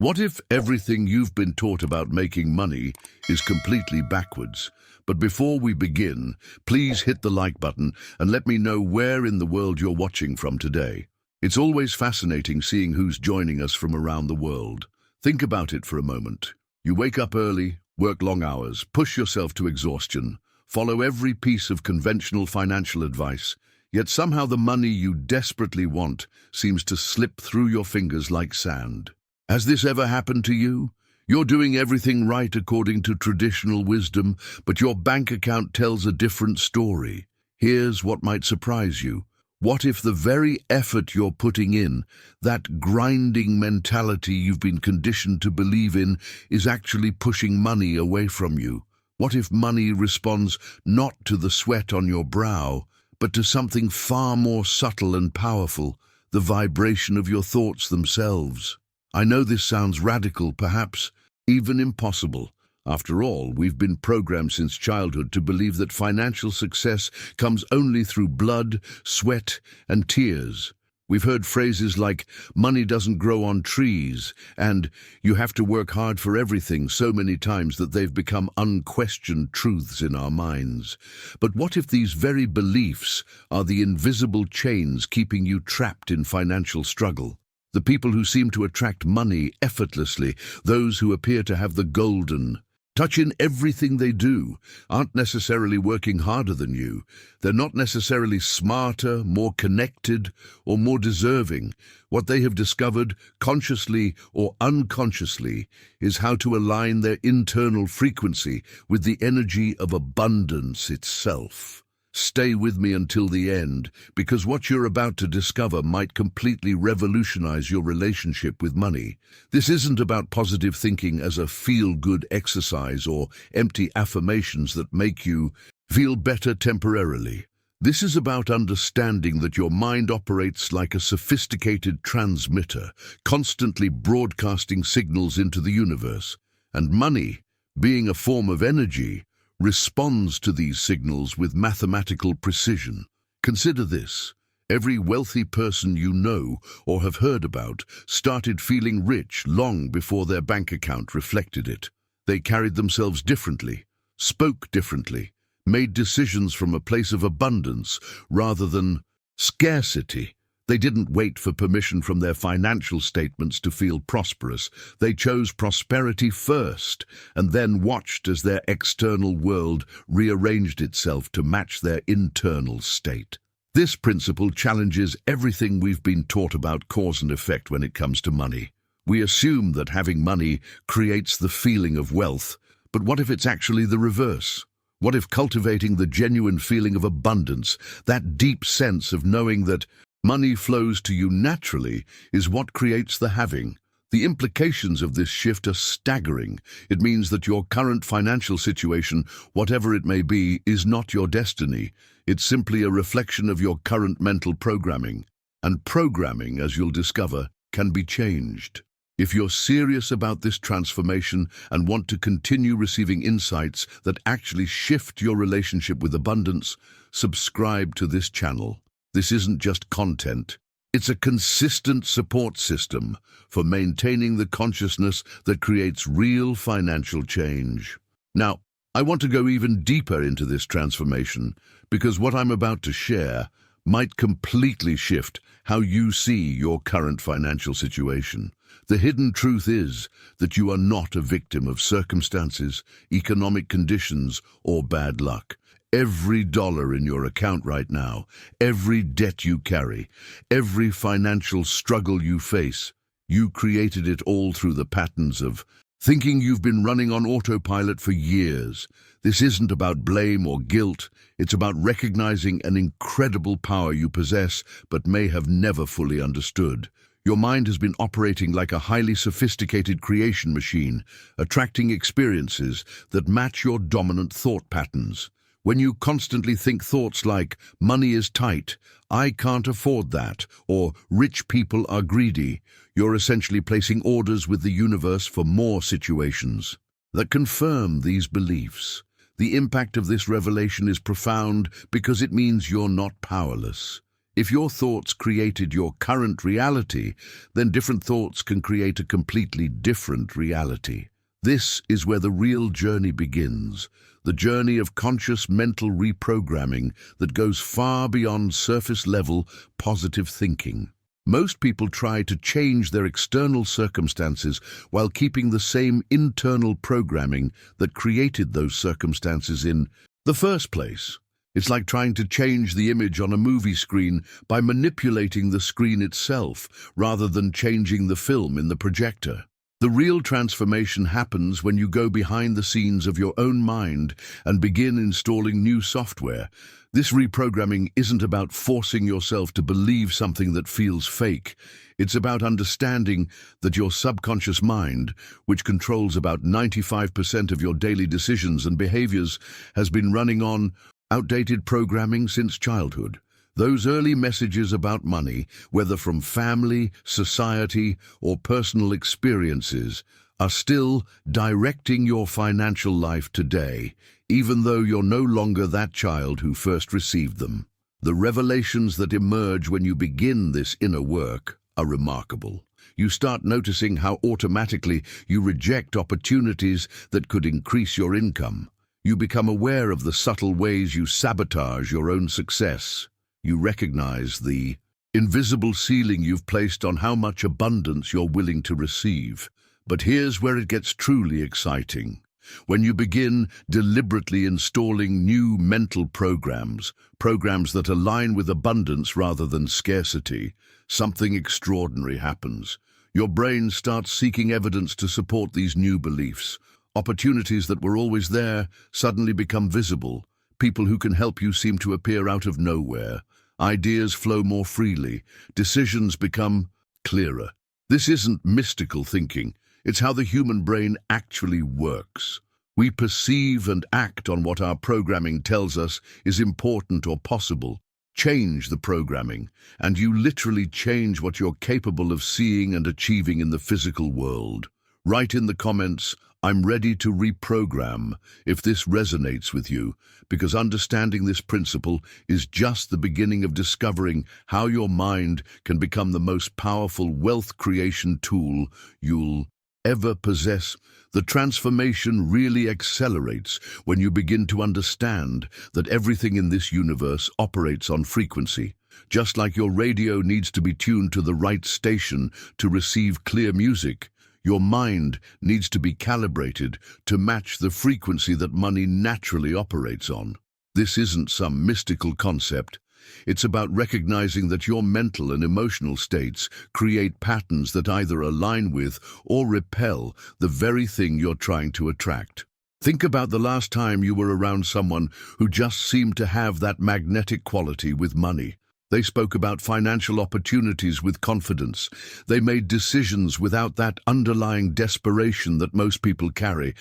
What if everything you've been taught about making money is completely backwards? But before we begin, please hit the like button and let me know where in the world you're watching from today. It's always fascinating seeing who's joining us from around the world. Think about it for a moment. You wake up early, work long hours, push yourself to exhaustion, follow every piece of conventional financial advice, yet somehow the money you desperately want seems to slip through your fingers like sand. Has this ever happened to you? You're doing everything right according to traditional wisdom, but your bank account tells a different story. Here's what might surprise you. What if the very effort you're putting in, that grinding mentality you've been conditioned to believe in, is actually pushing money away from you? What if money responds not to the sweat on your brow, but to something far more subtle and powerful, the vibration of your thoughts themselves? I know this sounds radical, perhaps even impossible. After all, we've been programmed since childhood to believe that financial success comes only through blood, sweat, and tears. We've heard phrases like, money doesn't grow on trees, and you have to work hard for everything so many times that they've become unquestioned truths in our minds. But what if these very beliefs are the invisible chains keeping you trapped in financial struggle? The people who seem to attract money effortlessly, those who appear to have the golden touch in everything they do, aren't necessarily working harder than you. They're not necessarily smarter, more connected, or more deserving. What they have discovered, consciously or unconsciously, is how to align their internal frequency with the energy of abundance itself. Stay with me until the end, because what you're about to discover might completely revolutionize your relationship with money. This isn't about positive thinking as a feel-good exercise or empty affirmations that make you feel better temporarily. This is about understanding that your mind operates like a sophisticated transmitter, constantly broadcasting signals into the universe. And money, being a form of energy, responds to these signals with mathematical precision. Consider this. Every wealthy person you know or have heard about started feeling rich long before their bank account reflected it. They carried themselves differently, spoke differently, made decisions from a place of abundance rather than scarcity. They didn't wait for permission from their financial statements to feel prosperous. They chose prosperity first and then watched as their external world rearranged itself to match their internal state. This principle challenges everything we've been taught about cause and effect when it comes to money. We assume that having money creates the feeling of wealth, but what if it's actually the reverse? What if cultivating the genuine feeling of abundance, that deep sense of knowing that money flows to you naturally, is what creates the having? The implications of this shift are staggering. It means that your current financial situation, whatever it may be, is not your destiny. It's simply a reflection of your current mental programming. And programming, as you'll discover, can be changed. If you're serious about this transformation and want to continue receiving insights that actually shift your relationship with abundance, subscribe to this channel. This isn't just content. It's a consistent support system for maintaining the consciousness that creates real financial change. Now, I want to go even deeper into this transformation because what I'm about to share might completely shift how you see your current financial situation. The hidden truth is that you are not a victim of circumstances, economic conditions, or bad luck. Every dollar in your account right now, every debt you carry, every financial struggle you face, you created it all through the patterns of thinking you've been running on autopilot for years. This isn't about blame or guilt. It's about recognizing an incredible power you possess but may have never fully understood. Your mind has been operating like a highly sophisticated creation machine, attracting experiences that match your dominant thought patterns. When you constantly think thoughts like, money is tight, I can't afford that, or rich people are greedy, you're essentially placing orders with the universe for more situations that confirm these beliefs. The impact of this revelation is profound because it means you're not powerless. If your thoughts created your current reality, then different thoughts can create a completely different reality. This is where the real journey begins, the journey of conscious mental reprogramming that goes far beyond surface-level positive thinking. Most people try to change their external circumstances while keeping the same internal programming that created those circumstances in the first place. It's like trying to change the image on a movie screen by manipulating the screen itself rather than changing the film in the projector. The real transformation happens when you go behind the scenes of your own mind and begin installing new software. This reprogramming isn't about forcing yourself to believe something that feels fake. It's about understanding that your subconscious mind, which controls about 95% of your daily decisions and behaviors, has been running on outdated programming since childhood. Those early messages about money, whether from family, society, or personal experiences, are still directing your financial life today, even though you're no longer that child who first received them. The revelations that emerge when you begin this inner work are remarkable. You start noticing how automatically you reject opportunities that could increase your income. You become aware of the subtle ways you sabotage your own success. You recognize the invisible ceiling you've placed on how much abundance you're willing to receive. But here's where it gets truly exciting. When you begin deliberately installing new mental programs that align with abundance rather than scarcity, something extraordinary happens. Your brain starts seeking evidence to support these new beliefs. Opportunities that were always there suddenly become visible. People who can help you seem to appear out of nowhere. Ideas flow more freely. Decisions become clearer. This isn't mystical thinking. It's how the human brain actually works. We perceive and act on what our programming tells us is important or possible. Change the programming, and you literally change what you're capable of seeing and achieving in the physical world. Write in the comments, "I'm ready to reprogram," if this resonates with you, because understanding this principle is just the beginning of discovering how your mind can become the most powerful wealth creation tool you'll ever possess. The transformation really accelerates when you begin to understand that everything in this universe operates on frequency. Just like your radio needs to be tuned to the right station to receive clear music, your mind needs to be calibrated to match the frequency that money naturally operates on. This isn't some mystical concept. It's about recognizing that your mental and emotional states create patterns that either align with or repel the very thing you're trying to attract. Think about the last time you were around someone who just seemed to have that magnetic quality with money. They spoke about financial opportunities with confidence. They made decisions without that underlying desperation that most people carry,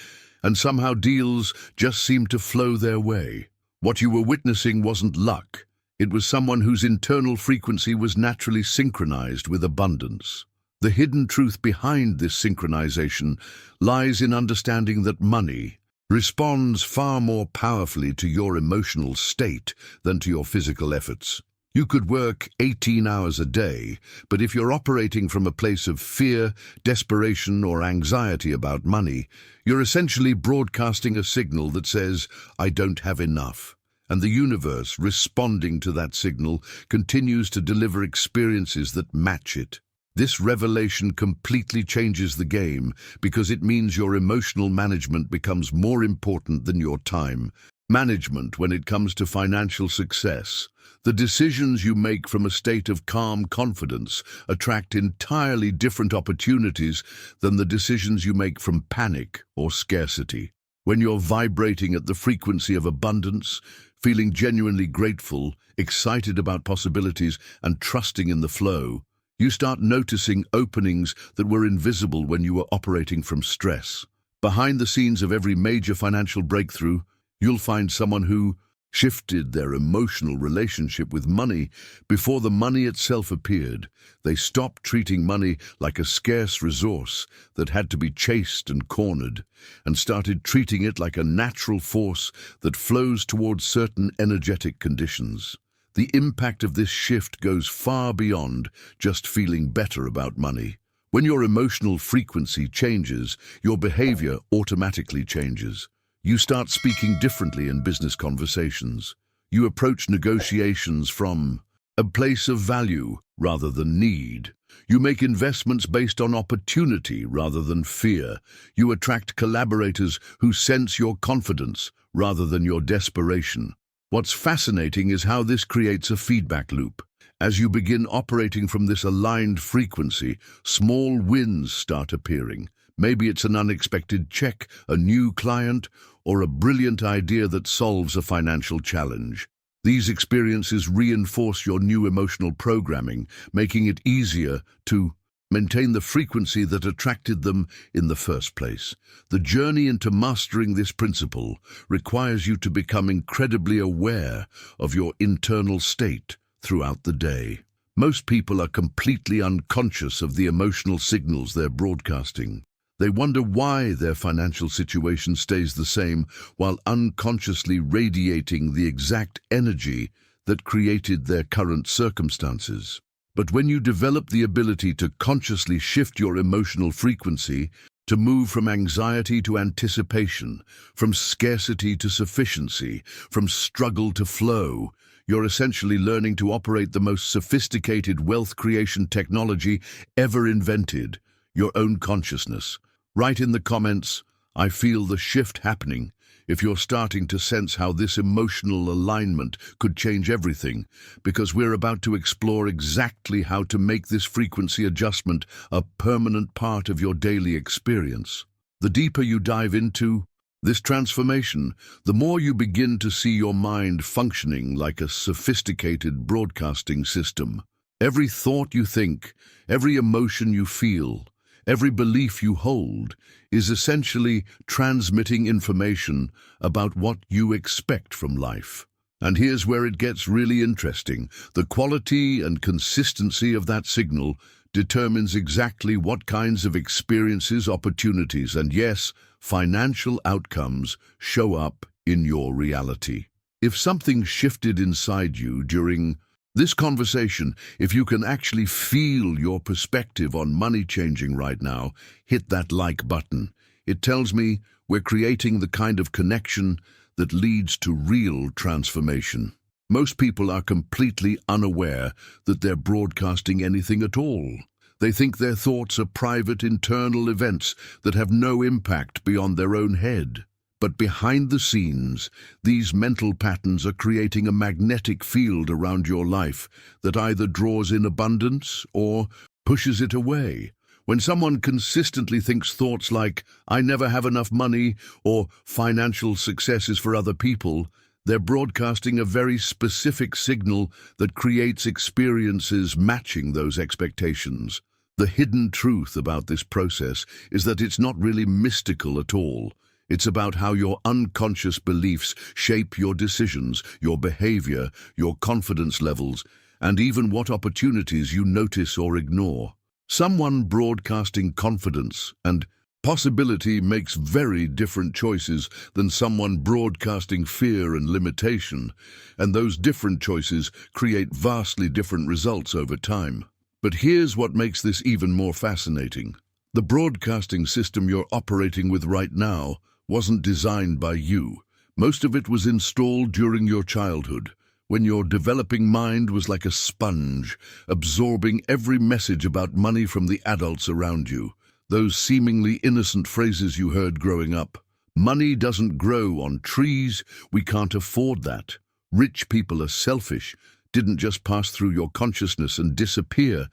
and somehow deals just seemed to flow their way. What you were witnessing wasn't luck. It was someone whose internal frequency was naturally synchronized with abundance. The hidden truth behind this synchronization lies in understanding that money responds far more powerfully to your emotional state than to your physical efforts. You could work 18 hours a day, but if you're operating from a place of fear, desperation, or anxiety about money, you're essentially broadcasting a signal that says, "I don't have enough." And the universe, responding to that signal, continues to deliver experiences that match it. This revelation completely changes the game because it means your emotional management becomes more important than your time management when it comes to financial success. The decisions you make from a state of calm confidence attract entirely different opportunities than the decisions you make from panic or scarcity. When you're vibrating at the frequency of abundance, feeling genuinely grateful, excited about possibilities, and trusting in the flow, you start noticing openings that were invisible when you were operating from stress. Behind the scenes of every major financial breakthrough, you'll find someone who shifted their emotional relationship with money before the money itself appeared. They stopped treating money like a scarce resource that had to be chased and cornered, and started treating it like a natural force that flows towards certain energetic conditions. The impact of this shift goes far beyond just feeling better about money. When your emotional frequency changes, your behavior automatically changes. You start speaking differently in business conversations. You approach negotiations from a place of value rather than need. You make investments based on opportunity rather than fear. You attract collaborators who sense your confidence rather than your desperation. What's fascinating is how this creates a feedback loop. As you begin operating from this aligned frequency, small wins start appearing. Maybe it's an unexpected check, a new client, or a brilliant idea that solves a financial challenge. These experiences reinforce your new emotional programming, making it easier to maintain the frequency that attracted them in the first place. The journey into mastering this principle requires you to become incredibly aware of your internal state throughout the day. Most people are completely unconscious of the emotional signals they're broadcasting. They wonder why their financial situation stays the same while unconsciously radiating the exact energy that created their current circumstances. But when you develop the ability to consciously shift your emotional frequency, to move from anxiety to anticipation, from scarcity to sufficiency, from struggle to flow, you're essentially learning to operate the most sophisticated wealth creation technology ever invented, your own consciousness. Write in the comments, "I feel the shift happening," if you're starting to sense how this emotional alignment could change everything, because we're about to explore exactly how to make this frequency adjustment a permanent part of your daily experience. The deeper you dive into this transformation, the more you begin to see your mind functioning like a sophisticated broadcasting system. Every thought you think, every emotion you feel, every belief you hold is essentially transmitting information about what you expect from life. And here's where it gets really interesting. The quality and consistency of that signal determines exactly what kinds of experiences, opportunities, and yes, financial outcomes show up in your reality. If something shifted inside you during this conversation, if you can actually feel your perspective on money changing right now, hit that like button. It tells me we're creating the kind of connection that leads to real transformation. Most people are completely unaware that they're broadcasting anything at all. They think their thoughts are private internal events that have no impact beyond their own head. But behind the scenes, these mental patterns are creating a magnetic field around your life that either draws in abundance or pushes it away. When someone consistently thinks thoughts like, "I never have enough money," or "financial success is for other people," they're broadcasting a very specific signal that creates experiences matching those expectations. The hidden truth about this process is that it's not really mystical at all. It's about how your unconscious beliefs shape your decisions, your behavior, your confidence levels, and even what opportunities you notice or ignore. Someone broadcasting confidence and possibility makes very different choices than someone broadcasting fear and limitation, and those different choices create vastly different results over time. But here's what makes this even more fascinating. The broadcasting system you're operating with right now wasn't designed by you. Most of it was installed during your childhood, when your developing mind was like a sponge, absorbing every message about money from the adults around you. Those seemingly innocent phrases you heard growing up. "Money doesn't grow on trees, we can't afford that. Rich people are selfish," didn't just pass through your consciousness and disappear.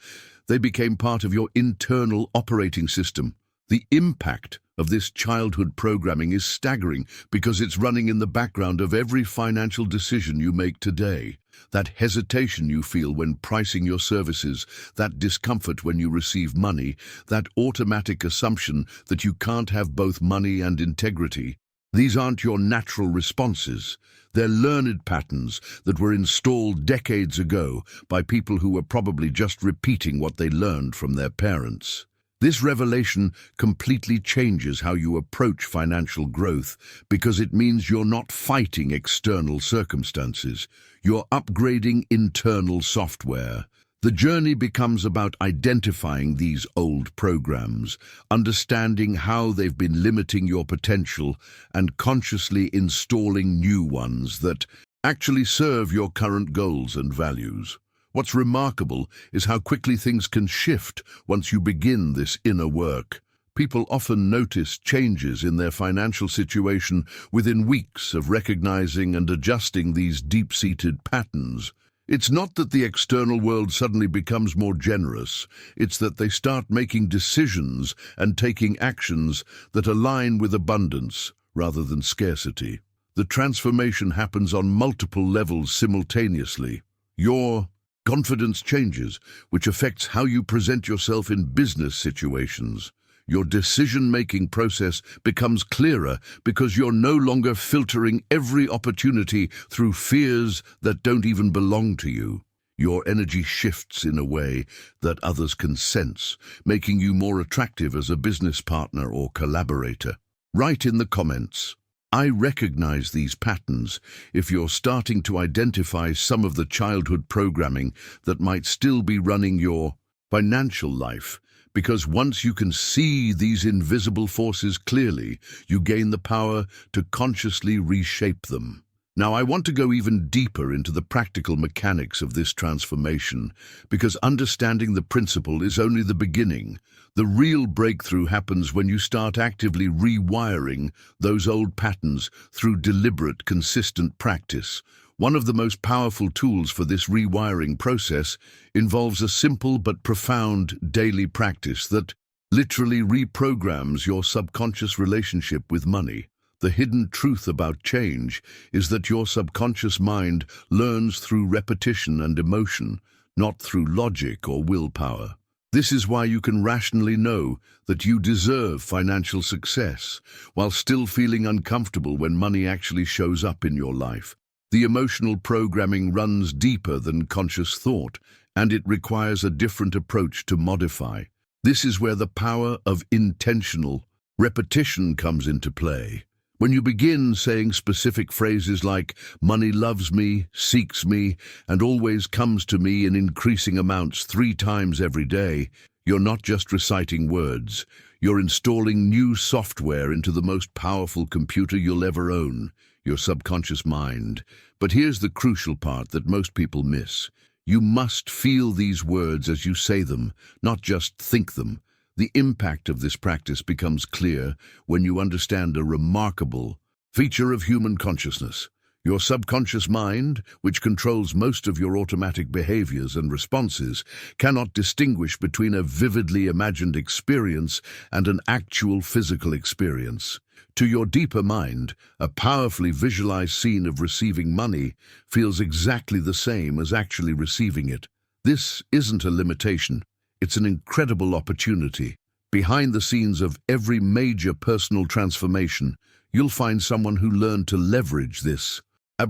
They became part of your internal operating system. The impact of this childhood programming is staggering because it's running in the background of every financial decision you make today. That hesitation you feel when pricing your services, that discomfort when you receive money, that automatic assumption that you can't have both money and integrity. These aren't your natural responses. They're learned patterns that were installed decades ago by people who were probably just repeating what they learned from their parents. This revelation completely changes how you approach financial growth because it means you're not fighting external circumstances. You're upgrading internal software. The journey becomes about identifying these old programs, understanding how they've been limiting your potential, and consciously installing new ones that actually serve your current goals and values. What's remarkable is how quickly things can shift once you begin this inner work. People often notice changes in their financial situation within weeks of recognizing and adjusting these deep-seated patterns. It's not that the external world suddenly becomes more generous, it's that they start making decisions and taking actions that align with abundance rather than scarcity. The transformation happens on multiple levels simultaneously. Your confidence changes, which affects how you present yourself in business situations. Your decision-making process becomes clearer because you're no longer filtering every opportunity through fears that don't even belong to you. Your energy shifts in a way that others can sense, making you more attractive as a business partner or collaborator. Write in the comments, "I recognize these patterns," if you're starting to identify some of the childhood programming that might still be running your financial life. Because once you can see these invisible forces clearly, you gain the power to consciously reshape them. Now, I want to go even deeper into the practical mechanics of this transformation, because understanding the principle is only the beginning. The real breakthrough happens when you start actively rewiring those old patterns through deliberate, consistent practice. One of the most powerful tools for this rewiring process involves a simple but profound daily practice that literally reprograms your subconscious relationship with money. The hidden truth about change is that your subconscious mind learns through repetition and emotion, not through logic or willpower. This is why you can rationally know that you deserve financial success, while still feeling uncomfortable when money actually shows up in your life. The emotional programming runs deeper than conscious thought, and it requires a different approach to modify. This is where the power of intentional repetition comes into play. When you begin saying specific phrases like, "Money loves me, seeks me, and always comes to me in increasing amounts 3 times every day," you're not just reciting words. You're installing new software into the most powerful computer you'll ever own, your subconscious mind. But here's the crucial part that most people miss. You must feel these words as you say them, not just think them. The impact of this practice becomes clear when you understand a remarkable feature of human consciousness. Your subconscious mind, which controls most of your automatic behaviors and responses, cannot distinguish between a vividly imagined experience and an actual physical experience. To your deeper mind, a powerfully visualized scene of receiving money feels exactly the same as actually receiving it. This isn't a limitation. It's an incredible opportunity. Behind the scenes of every major personal transformation, you'll find someone who learned to leverage this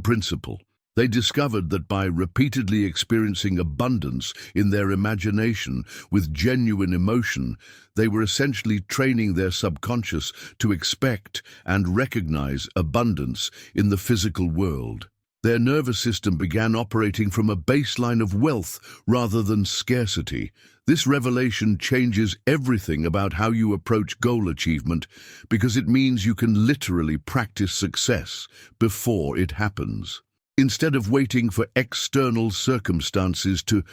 principle. They discovered that by repeatedly experiencing abundance in their imagination with genuine emotion, they were essentially training their subconscious to expect and recognize abundance in the physical world. Their nervous system began operating from a baseline of wealth rather than scarcity. This revelation changes everything about how you approach goal achievement because it means you can literally practice success before it happens. Instead of waiting for external circumstances to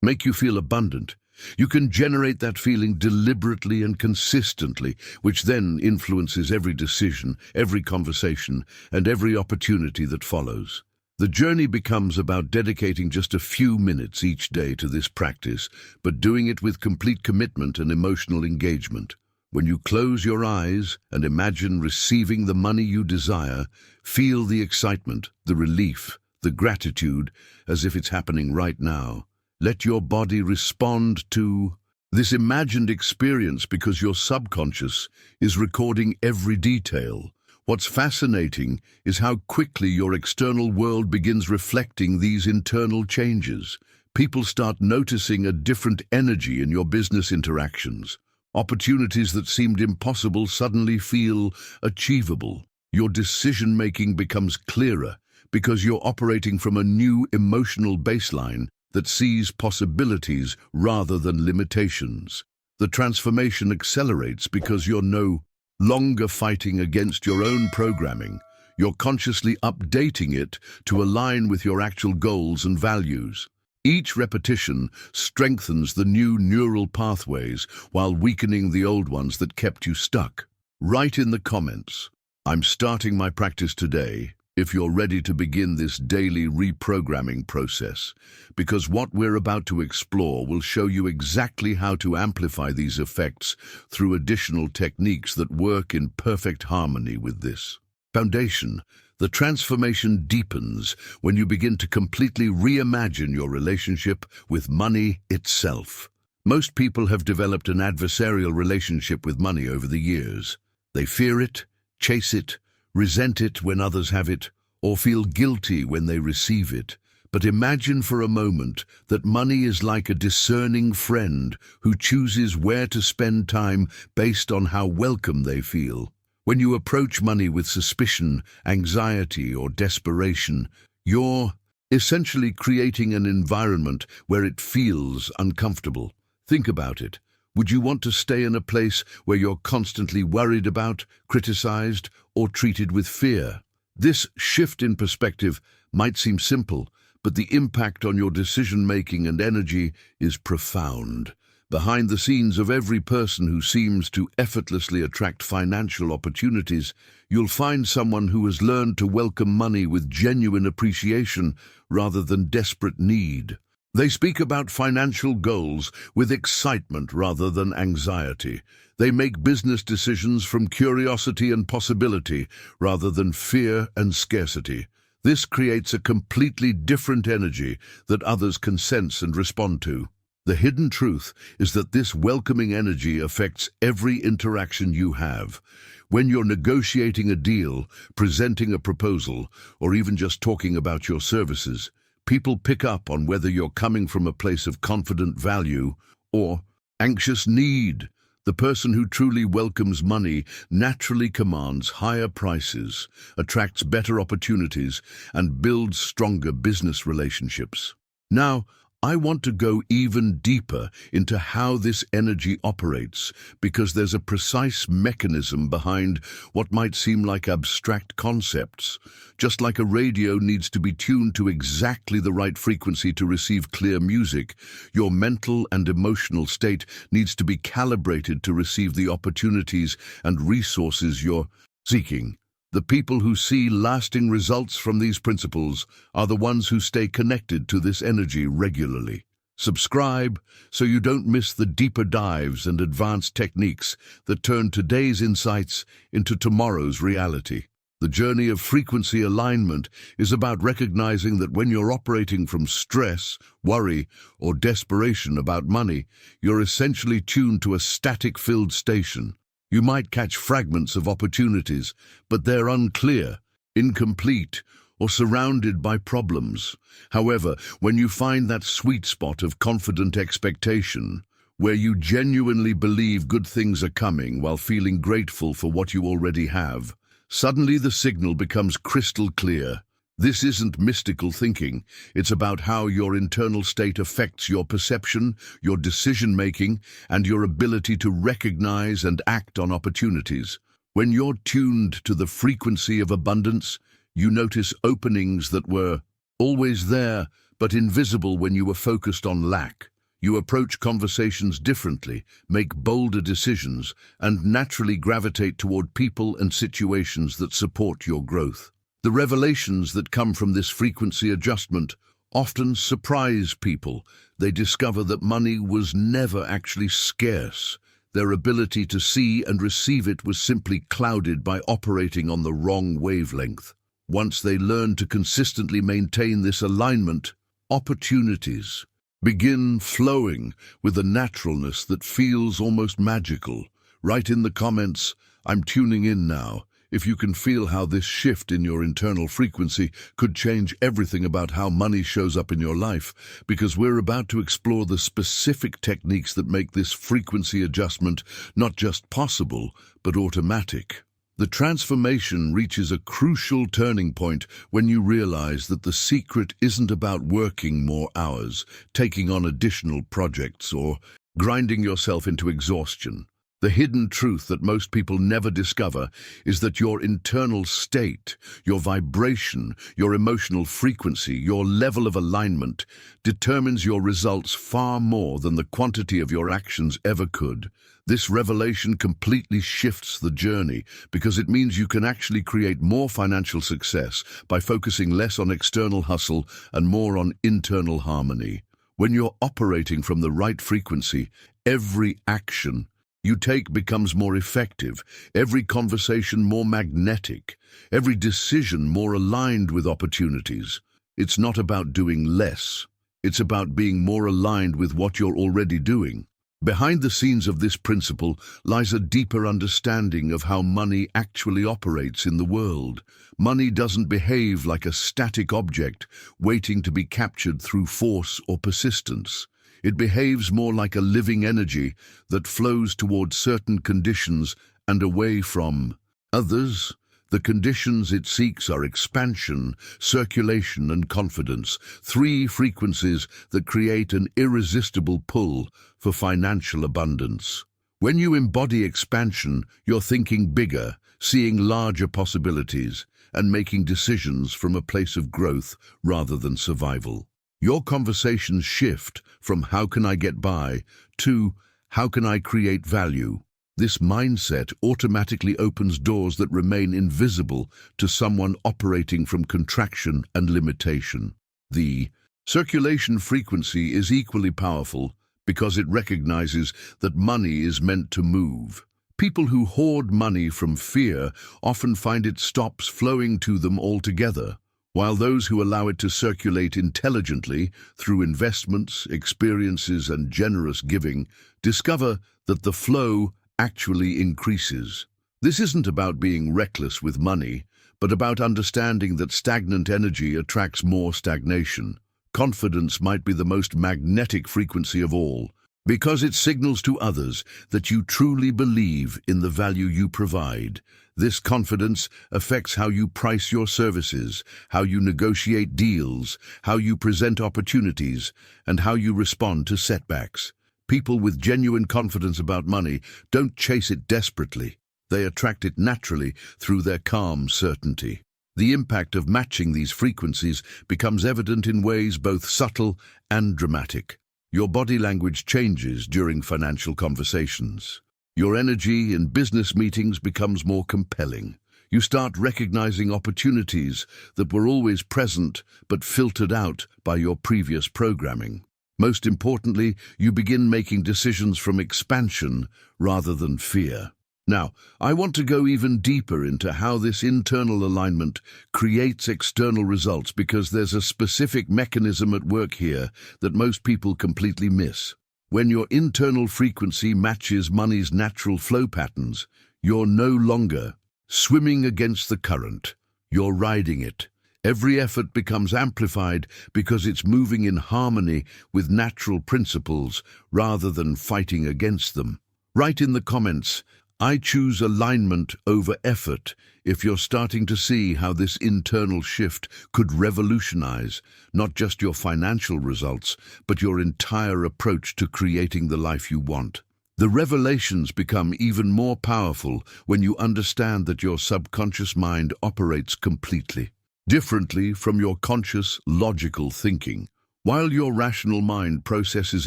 make you feel abundant, you can generate that feeling deliberately and consistently, which then influences every decision, every conversation, and every opportunity that follows. The journey becomes about dedicating just a few minutes each day to this practice, but doing it with complete commitment and emotional engagement. When you close your eyes and imagine receiving the money you desire, feel the excitement, the relief, the gratitude, as if it's happening right now. Let your body respond to this imagined experience because your subconscious is recording every detail. What's fascinating is how quickly your external world begins reflecting these internal changes. People start noticing a different energy in your business interactions, Opportunities that seemed impossible suddenly feel achievable. Your decision-making becomes clearer because you're operating from a new emotional baseline that sees possibilities rather than limitations. The transformation accelerates because you're no longer fighting against your own programming. You're consciously updating it to align with your actual goals and values. Each repetition strengthens the new neural pathways while weakening the old ones that kept you stuck. Write in the comments, "I'm starting my practice today," if you're ready to begin this daily reprogramming process, because what we're about to explore will show you exactly how to amplify these effects through additional techniques that work in perfect harmony with this foundation. The transformation deepens when you begin to completely reimagine your relationship with money itself. Most people have developed an adversarial relationship with money over the years. They fear it, chase it, resent it when others have it, or feel guilty when they receive it. But imagine for a moment that money is like a discerning friend who chooses where to spend time based on how welcome they feel. When you approach money with suspicion, anxiety, or desperation, you're essentially creating an environment where it feels uncomfortable. Think about it. Would you want to stay in a place where you're constantly worried about, criticized, or treated with fear? This shift in perspective might seem simple, but the impact on your decision-making and energy is profound. Behind the scenes of every person who seems to effortlessly attract financial opportunities, you'll find someone who has learned to welcome money with genuine appreciation rather than desperate need. They speak about financial goals with excitement rather than anxiety. They make business decisions from curiosity and possibility rather than fear and scarcity. This creates a completely different energy that others can sense and respond to. The hidden truth is that this welcoming energy affects every interaction you have. When you're negotiating a deal, presenting a proposal, or even just talking about your services, people pick up on whether you're coming from a place of confident value or anxious need. The person who truly welcomes money naturally commands higher prices, attracts better opportunities, and builds stronger business relationships. Now, I want to go even deeper into how this energy operates, because there's a precise mechanism behind what might seem like abstract concepts. Just like a radio needs to be tuned to exactly the right frequency to receive clear music, your mental and emotional state needs to be calibrated to receive the opportunities and resources you're seeking. The people who see lasting results from these principles are the ones who stay connected to this energy regularly. Subscribe so you don't miss the deeper dives and advanced techniques that turn today's insights into tomorrow's reality. The journey of frequency alignment is about recognizing that when you're operating from stress, worry, or desperation about money, you're essentially tuned to a static-filled station. You might catch fragments of opportunities, but they're unclear, incomplete, or surrounded by problems. However, when you find that sweet spot of confident expectation, where you genuinely believe good things are coming while feeling grateful for what you already have, suddenly the signal becomes crystal clear. This isn't mystical thinking. It's about how your internal state affects your perception, your decision-making, and your ability to recognize and act on opportunities. When you're tuned to the frequency of abundance, you notice openings that were always there, but invisible when you were focused on lack. You approach conversations differently, make bolder decisions, and naturally gravitate toward people and situations that support your growth. The revelations that come from this frequency adjustment often surprise people. They discover that money was never actually scarce. Their ability to see and receive it was simply clouded by operating on the wrong wavelength. Once they learn to consistently maintain this alignment, opportunities begin flowing with a naturalness that feels almost magical. Write in the comments, "I'm tuning in now," if you can feel how this shift in your internal frequency could change everything about how money shows up in your life, because we're about to explore the specific techniques that make this frequency adjustment not just possible, but automatic. The transformation reaches a crucial turning point when you realize that the secret isn't about working more hours, taking on additional projects, or grinding yourself into exhaustion. The hidden truth that most people never discover is that your internal state, your vibration, your emotional frequency, your level of alignment determines your results far more than the quantity of your actions ever could. This revelation completely shifts the journey because it means you can actually create more financial success by focusing less on external hustle and more on internal harmony. When you're operating from the right frequency, every action you take becomes more effective, every conversation more magnetic, every decision more aligned with opportunities. It's not about doing less. It's about being more aligned with what you're already doing. Behind the scenes of this principle lies a deeper understanding of how money actually operates in the world. Money doesn't behave like a static object waiting to be captured through force or persistence. It behaves more like a living energy that flows towards certain conditions and away from others. The conditions it seeks are expansion, circulation, and confidence, three frequencies that create an irresistible pull for financial abundance. When you embody expansion, you're thinking bigger, seeing larger possibilities, and making decisions from a place of growth rather than survival. Your conversations shift from "how can I get by" to "how can I create value?" This mindset automatically opens doors that remain invisible to someone operating from contraction and limitation. The circulation frequency is equally powerful because it recognizes that money is meant to move. People who hoard money from fear often find it stops flowing to them altogether, while those who allow it to circulate intelligently through investments, experiences, and generous giving discover that the flow actually increases. This isn't about being reckless with money, but about understanding that stagnant energy attracts more stagnation. Confidence might be the most magnetic frequency of all, because it signals to others that you truly believe in the value you provide. This confidence affects how you price your services, how you negotiate deals, how you present opportunities, and how you respond to setbacks. People with genuine confidence about money don't chase it desperately. They attract it naturally through their calm certainty. The impact of matching these frequencies becomes evident in ways both subtle and dramatic. Your body language changes during financial conversations. Your energy in business meetings becomes more compelling. You start recognizing opportunities that were always present but filtered out by your previous programming. Most importantly, you begin making decisions from expansion rather than fear. Now, I want to go even deeper into how this internal alignment creates external results, because there's a specific mechanism at work here that most people completely miss. When your internal frequency matches money's natural flow patterns, you're no longer swimming against the current, you're riding it. Every effort becomes amplified because it's moving in harmony with natural principles rather than fighting against them. Write in the comments, "I choose alignment over effort," if you're starting to see how this internal shift could revolutionize not just your financial results, but your entire approach to creating the life you want. The revelations become even more powerful when you understand that your subconscious mind operates completely differently from your conscious, logical thinking. While your rational mind processes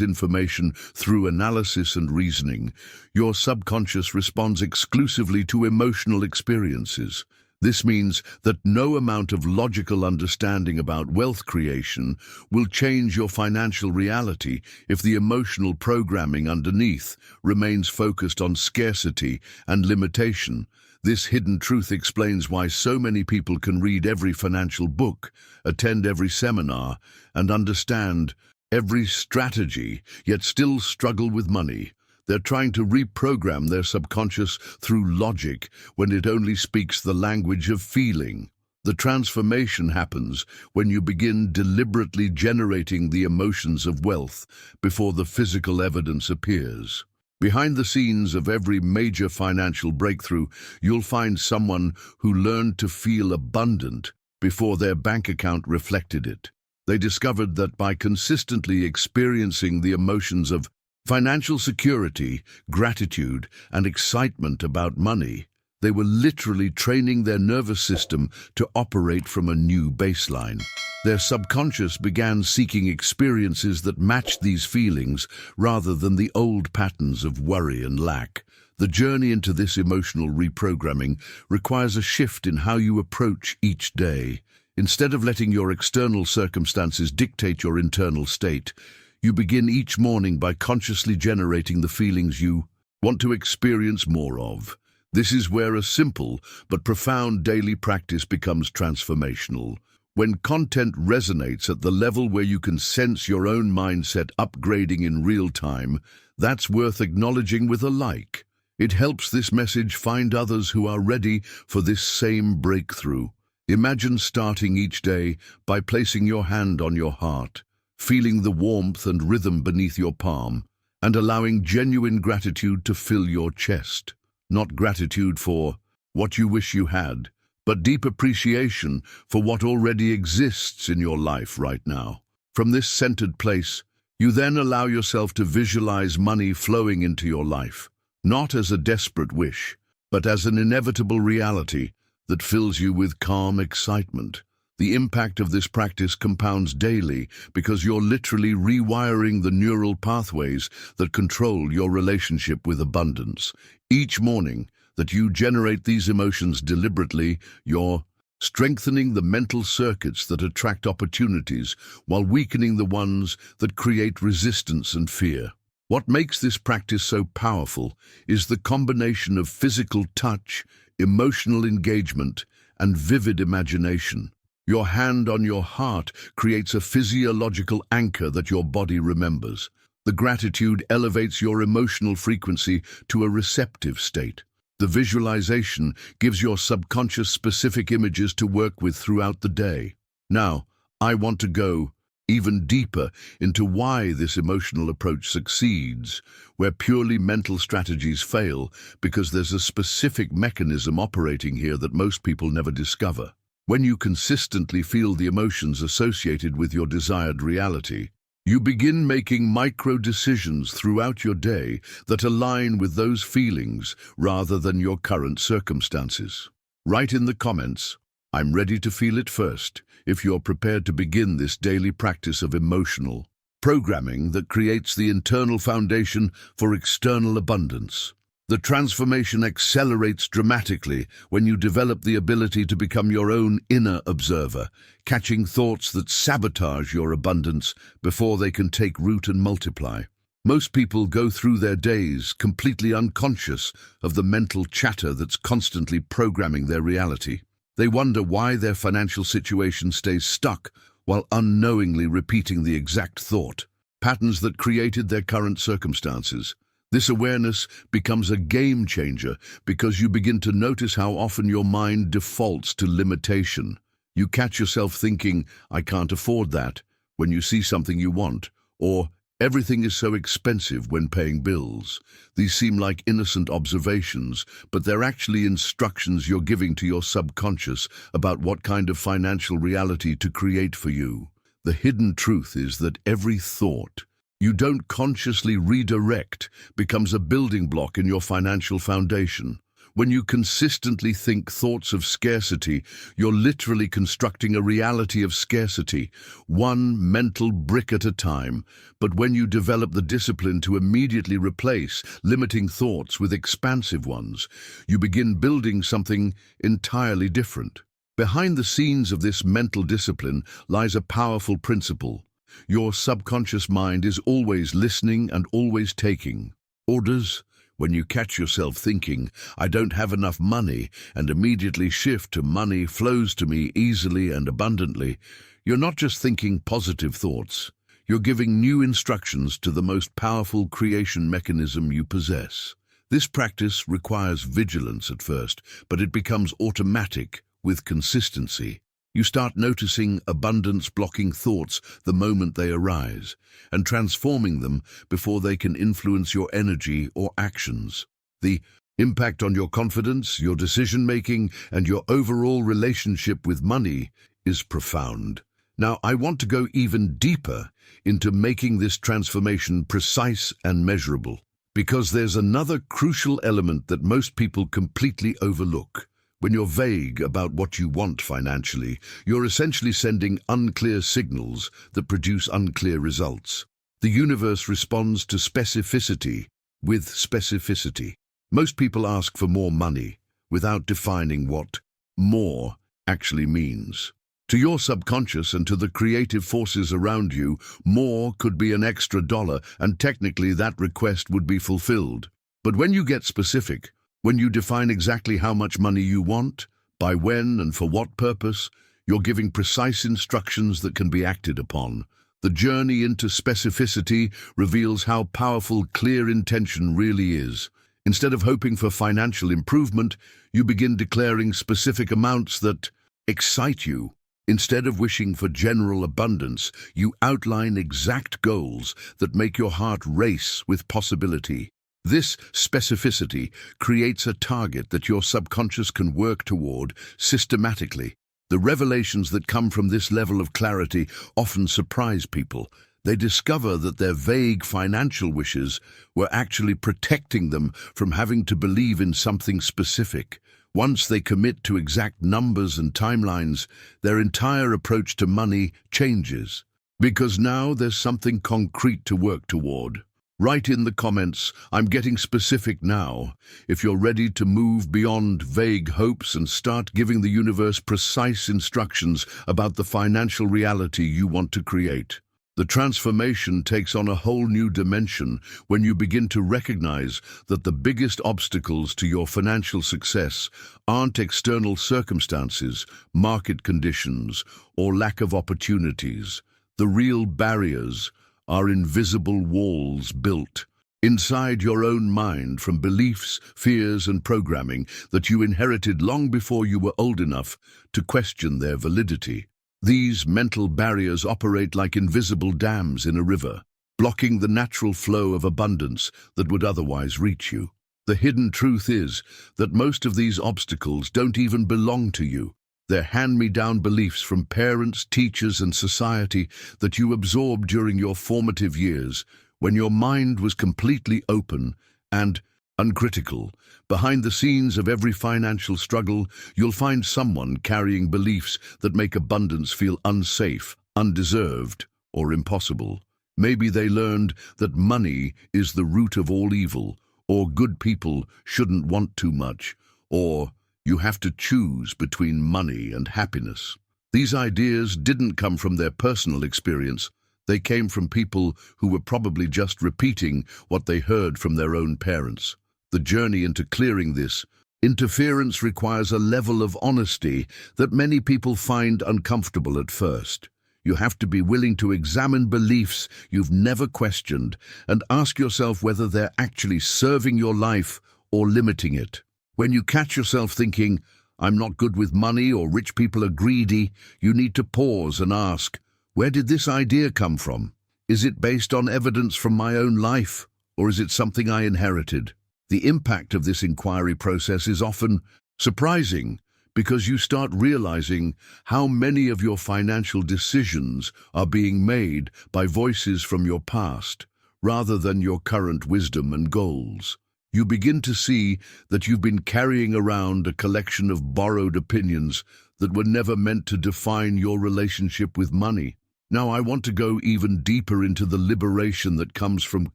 information through analysis and reasoning, your subconscious responds exclusively to emotional experiences. This means that no amount of logical understanding about wealth creation will change your financial reality if the emotional programming underneath remains focused on scarcity and limitation. This hidden truth explains why so many people can read every financial book, attend every seminar, and understand every strategy, yet still struggle with money. They're trying to reprogram their subconscious through logic when it only speaks the language of feeling. The transformation happens when you begin deliberately generating the emotions of wealth before the physical evidence appears. Behind the scenes of every major financial breakthrough, you'll find someone who learned to feel abundant before their bank account reflected it. They discovered that by consistently experiencing the emotions of financial security, gratitude, and excitement about money, they were literally training their nervous system to operate from a new baseline. Their subconscious began seeking experiences that matched these feelings rather than the old patterns of worry and lack. The journey into this emotional reprogramming requires a shift in how you approach each day. Instead of letting your external circumstances dictate your internal state, you begin each morning by consciously generating the feelings you want to experience more of. This is where a simple but profound daily practice becomes transformational. When content resonates at the level where you can sense your own mindset upgrading in real time, that's worth acknowledging with a like. It helps this message find others who are ready for this same breakthrough. Imagine starting each day by placing your hand on your heart, feeling the warmth and rhythm beneath your palm, and allowing genuine gratitude to fill your chest. Not gratitude for what you wish you had, but deep appreciation for what already exists in your life right now. From this centered place, you then allow yourself to visualize money flowing into your life, not as a desperate wish, but as an inevitable reality that fills you with calm excitement. The impact of this practice compounds daily because you're literally rewiring the neural pathways that control your relationship with abundance. Each morning that you generate these emotions deliberately, you're strengthening the mental circuits that attract opportunities while weakening the ones that create resistance and fear. What makes this practice so powerful is the combination of physical touch, emotional engagement, and vivid imagination. Your hand on your heart creates a physiological anchor that your body remembers. The gratitude elevates your emotional frequency to a receptive state. The visualization gives your subconscious specific images to work with throughout the day. Now, I want to go even deeper into why this emotional approach succeeds, where purely mental strategies fail, because there's a specific mechanism operating here that most people never discover. When you consistently feel the emotions associated with your desired reality, you begin making micro-decisions throughout your day that align with those feelings rather than your current circumstances. Write in the comments, "I'm ready to feel it first," if you're prepared to begin this daily practice of emotional programming that creates the internal foundation for external abundance. The transformation accelerates dramatically when you develop the ability to become your own inner observer, catching thoughts that sabotage your abundance before they can take root and multiply. Most people go through their days completely unconscious of the mental chatter that's constantly programming their reality. They wonder why their financial situation stays stuck while unknowingly repeating the exact thought patterns that created their current circumstances. This awareness becomes a game changer because you begin to notice how often your mind defaults to limitation. You catch yourself thinking, "I can't afford that," when you see something you want, or "everything is so expensive when paying bills." These seem like innocent observations, but they're actually instructions you're giving to your subconscious about what kind of financial reality to create for you. The hidden truth is that every thought you don't consciously redirect becomes a building block in your financial foundation. When you consistently think thoughts of scarcity, you're literally constructing a reality of scarcity, one mental brick at a time. But when you develop the discipline to immediately replace limiting thoughts with expansive ones, you begin building something entirely different. Behind the scenes of this mental discipline lies a powerful principle. Your subconscious mind is always listening and always taking orders. When you catch yourself thinking, "I don't have enough money," and immediately shift to "money flows to me easily and abundantly," you're not just thinking positive thoughts. You're giving new instructions to the most powerful creation mechanism you possess. This practice requires vigilance at first, but it becomes automatic with consistency. You start noticing abundance-blocking thoughts the moment they arise, and transforming them before they can influence your energy or actions. The impact on your confidence, your decision-making, and your overall relationship with money is profound. Now, I want to go even deeper into making this transformation precise and measurable, because there's another crucial element that most people completely overlook. When you're vague about what you want financially, you're essentially sending unclear signals that produce unclear results. The universe responds to specificity with specificity. Most people ask for more money without defining what more actually means. To your subconscious and to the creative forces around you, more could be an extra dollar, and technically that request would be fulfilled. But when you get specific, when you define exactly how much money you want, by when and for what purpose, you're giving precise instructions that can be acted upon. The journey into specificity reveals how powerful clear intention really is. Instead of hoping for financial improvement, you begin declaring specific amounts that excite you. Instead of wishing for general abundance, you outline exact goals that make your heart race with possibility. This specificity creates a target that your subconscious can work toward systematically. The revelations that come from this level of clarity often surprise people. They discover that their vague financial wishes were actually protecting them from having to believe in something specific. Once they commit to exact numbers and timelines, their entire approach to money changes, because now there's something concrete to work toward. Write in the comments, "I'm getting specific now," if you're ready to move beyond vague hopes and start giving the universe precise instructions about the financial reality you want to create. The transformation takes on a whole new dimension when you begin to recognize that the biggest obstacles to your financial success aren't external circumstances, market conditions, or lack of opportunities. The real barriers are invisible walls built inside your own mind from beliefs, fears, and programming that you inherited long before you were old enough to question their validity. These mental barriers operate like invisible dams in a river, blocking the natural flow of abundance that would otherwise reach you. The hidden truth is that most of these obstacles don't even belong to you. They're hand-me-down beliefs from parents, teachers, and society that you absorbed during your formative years, when your mind was completely open and uncritical. Behind the scenes of every financial struggle, you'll find someone carrying beliefs that make abundance feel unsafe, undeserved, or impossible. Maybe they learned that money is the root of all evil, or good people shouldn't want too much, or you have to choose between money and happiness. These ideas didn't come from their personal experience. They came from people who were probably just repeating what they heard from their own parents. The journey into clearing this interference requires a level of honesty that many people find uncomfortable at first. You have to be willing to examine beliefs you've never questioned and ask yourself whether they're actually serving your life or limiting it. When you catch yourself thinking, "I'm not good with money," or "rich people are greedy," you need to pause and ask, where did this idea come from? Is it based on evidence from my own life, or is it something I inherited? The impact of this inquiry process is often surprising, because you start realizing how many of your financial decisions are being made by voices from your past, rather than your current wisdom and goals. You begin to see that you've been carrying around a collection of borrowed opinions that were never meant to define your relationship with money. Now, I want to go even deeper into the liberation that comes from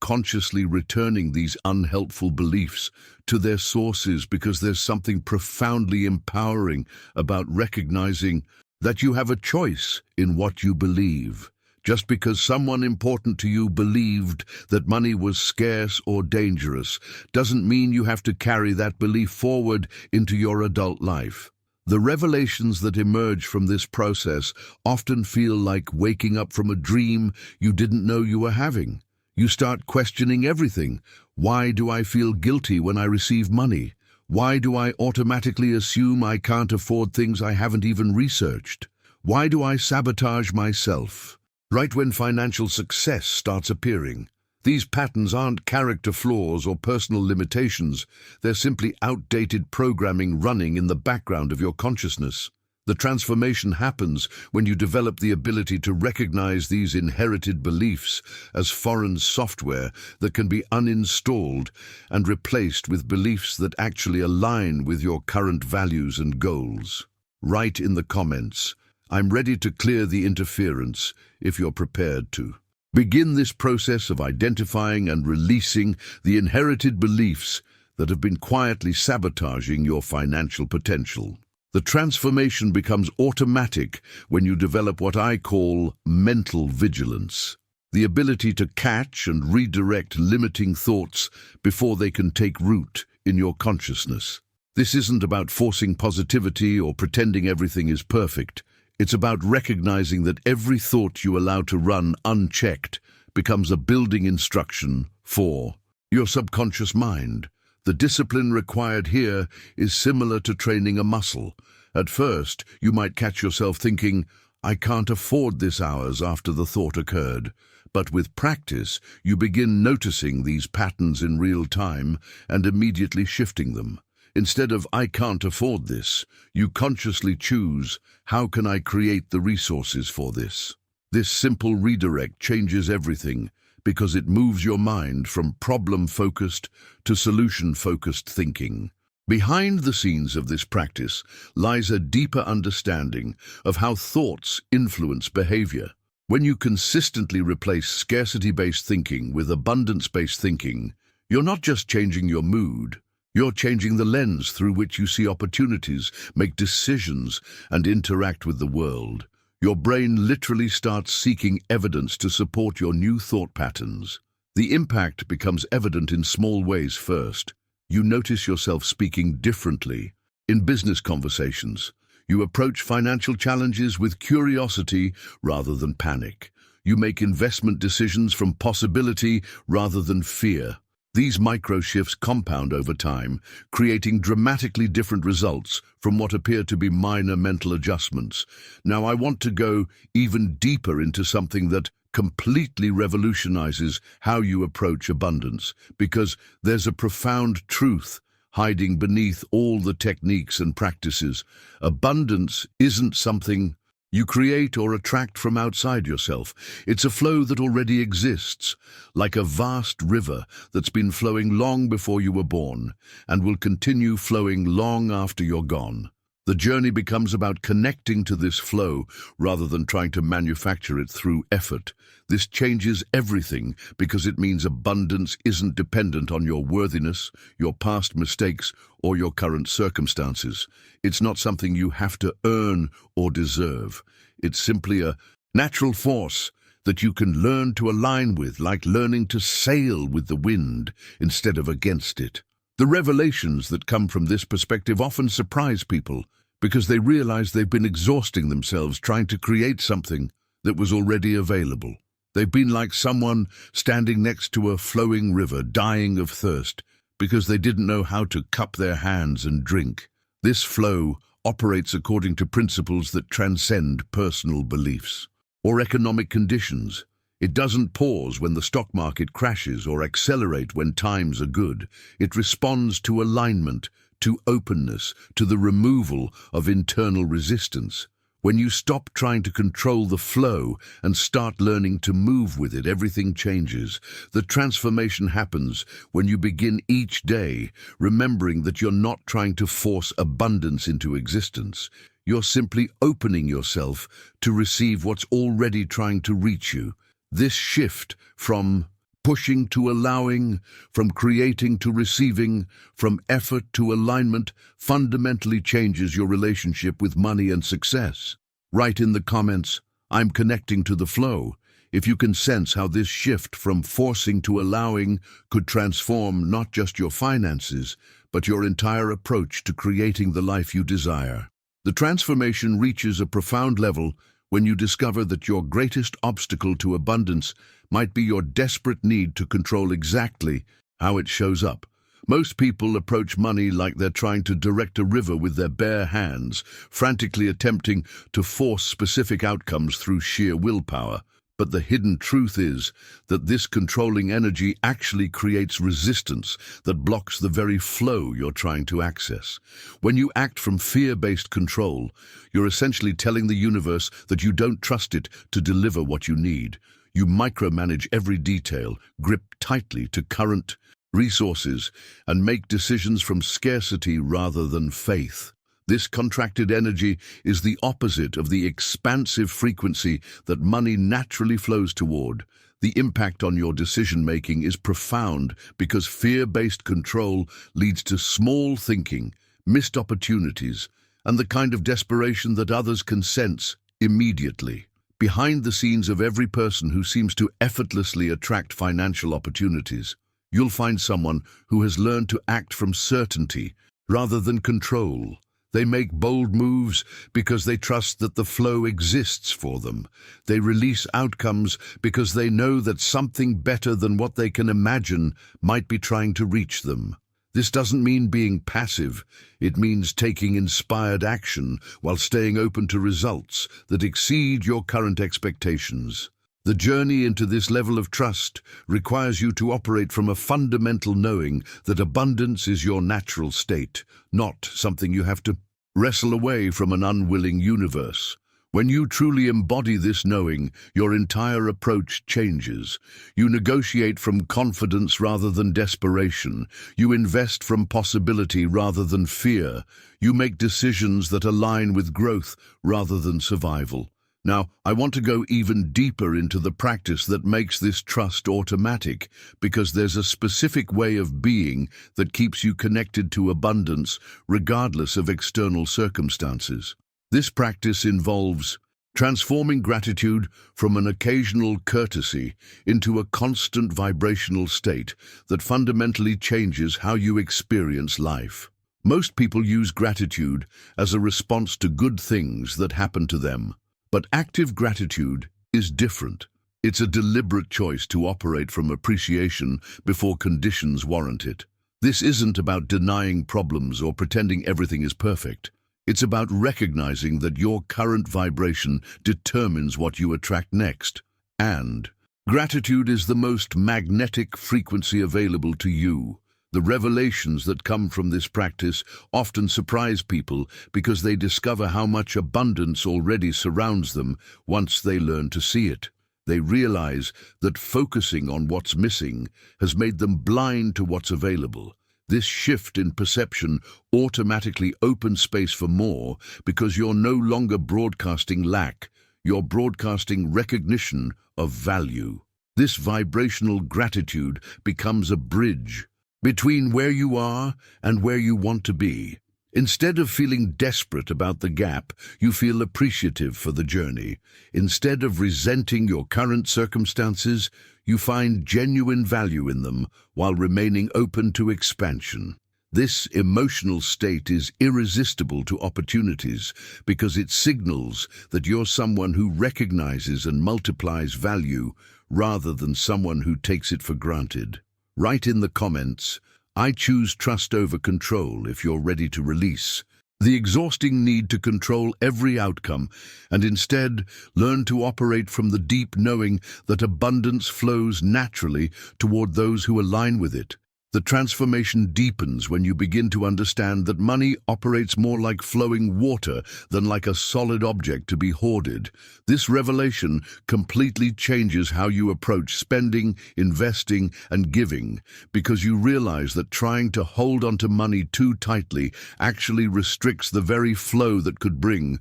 consciously returning these unhelpful beliefs to their sources, because there's something profoundly empowering about recognizing that you have a choice in what you believe. Just because someone important to you believed that money was scarce or dangerous doesn't mean you have to carry that belief forward into your adult life. The revelations that emerge from this process often feel like waking up from a dream you didn't know you were having. You start questioning everything. Why do I feel guilty when I receive money? Why do I automatically assume I can't afford things I haven't even researched? Why do I sabotage myself? Right when financial success starts appearing. These patterns aren't character flaws or personal limitations. They're simply outdated programming running in the background of your consciousness. The transformation happens when you develop the ability to recognize these inherited beliefs as foreign software that can be uninstalled and replaced with beliefs that actually align with your current values and goals. Write in the comments, "I'm ready to clear the interference," if you're prepared to. Begin this process of identifying and releasing the inherited beliefs that have been quietly sabotaging your financial potential. The transformation becomes automatic when you develop what I call mental vigilance, the ability to catch and redirect limiting thoughts before they can take root in your consciousness. This isn't about forcing positivity or pretending everything is perfect. It's about recognizing that every thought you allow to run unchecked becomes a building instruction for your subconscious mind. The discipline required here is similar to training a muscle. At first, you might catch yourself thinking, "I can't afford this," hours after the thought occurred. But with practice, you begin noticing these patterns in real time and immediately shifting them. Instead of "I can't afford this," you consciously choose, "How can I create the resources for this?" This simple redirect changes everything because it moves your mind from problem-focused to solution-focused thinking. Behind the scenes of this practice lies a deeper understanding of how thoughts influence behavior. When you consistently replace scarcity-based thinking with abundance-based thinking, you're not just changing your mood, you're changing the lens through which you see opportunities, make decisions, and interact with the world. Your brain literally starts seeking evidence to support your new thought patterns. The impact becomes evident in small ways first. You notice yourself speaking differently. In business conversations, you approach financial challenges with curiosity rather than panic. You make investment decisions from possibility rather than fear. These micro-shifts compound over time, creating dramatically different results from what appear to be minor mental adjustments. Now, I want to go even deeper into something that completely revolutionizes how you approach abundance, because there's a profound truth hiding beneath all the techniques and practices. Abundance isn't something you create or attract from outside yourself. It's a flow that already exists, like a vast river that's been flowing long before you were born and will continue flowing long after you're gone. The journey becomes about connecting to this flow rather than trying to manufacture it through effort. This changes everything because it means abundance isn't dependent on your worthiness, your past mistakes, or your current circumstances. It's not something you have to earn or deserve. It's simply a natural force that you can learn to align with, like learning to sail with the wind instead of against it. The revelations that come from this perspective often surprise people because they realize they've been exhausting themselves trying to create something that was already available. They've been like someone standing next to a flowing river, dying of thirst, because they didn't know how to cup their hands and drink. This flow operates according to principles that transcend personal beliefs or economic conditions. It doesn't pause when the stock market crashes or accelerate when times are good. It responds to alignment, to openness, to the removal of internal resistance. When you stop trying to control the flow and start learning to move with it, everything changes. The transformation happens when you begin each day remembering that you're not trying to force abundance into existence. You're simply opening yourself to receive what's already trying to reach you. This shift from pushing to allowing, from creating to receiving, from effort to alignment, fundamentally changes your relationship with money and success. Write in the comments, "I'm connecting to the flow," if you can sense how this shift from forcing to allowing could transform not just your finances, but your entire approach to creating the life you desire. The transformation reaches a profound level when you discover that your greatest obstacle to abundance might be your desperate need to control exactly how it shows up. Most people approach money like they're trying to direct a river with their bare hands, frantically attempting to force specific outcomes through sheer willpower. But the hidden truth is that this controlling energy actually creates resistance that blocks the very flow you're trying to access. When you act from fear-based control, you're essentially telling the universe that you don't trust it to deliver what you need. You micromanage every detail, grip tightly to current resources, and make decisions from scarcity rather than faith. This contracted energy is the opposite of the expansive frequency that money naturally flows toward. The impact on your decision-making is profound because fear-based control leads to small thinking, missed opportunities, and the kind of desperation that others can sense immediately. Behind the scenes of every person who seems to effortlessly attract financial opportunities, you'll find someone who has learned to act from certainty rather than control. They make bold moves because they trust that the flow exists for them. They release outcomes because they know that something better than what they can imagine might be trying to reach them. This doesn't mean being passive. It means taking inspired action while staying open to results that exceed your current expectations. The journey into this level of trust requires you to operate from a fundamental knowing that abundance is your natural state, not something you have to wrestle away from an unwilling universe. When you truly embody this knowing, your entire approach changes. You negotiate from confidence rather than desperation. You invest from possibility rather than fear. You make decisions that align with growth rather than survival. Now, I want to go even deeper into the practice that makes this trust automatic, because there's a specific way of being that keeps you connected to abundance regardless of external circumstances. This practice involves transforming gratitude from an occasional courtesy into a constant vibrational state that fundamentally changes how you experience life. Most people use gratitude as a response to good things that happen to them. But active gratitude is different. It's a deliberate choice to operate from appreciation before conditions warrant it. This isn't about denying problems or pretending everything is perfect. It's about recognizing that your current vibration determines what you attract next. And gratitude is the most magnetic frequency available to you. The revelations that come from this practice often surprise people because they discover how much abundance already surrounds them once they learn to see it. They realize that focusing on what's missing has made them blind to what's available. This shift in perception automatically opens space for more because you're no longer broadcasting lack, you're broadcasting recognition of value. This vibrational gratitude becomes a bridge between where you are and where you want to be. Instead of feeling desperate about the gap, you feel appreciative for the journey. Instead of resenting your current circumstances, you find genuine value in them while remaining open to expansion. This emotional state is irresistible to opportunities because it signals that you're someone who recognizes and multiplies value rather than someone who takes it for granted. Write in the comments, "I choose trust over control," if you're ready to release the exhausting need to control every outcome and instead learn to operate from the deep knowing that abundance flows naturally toward those who align with it. The transformation deepens when you begin to understand that money operates more like flowing water than like a solid object to be hoarded. This revelation completely changes how you approach spending, investing, and giving, because you realize that trying to hold onto money too tightly actually restricts the very flow that could bring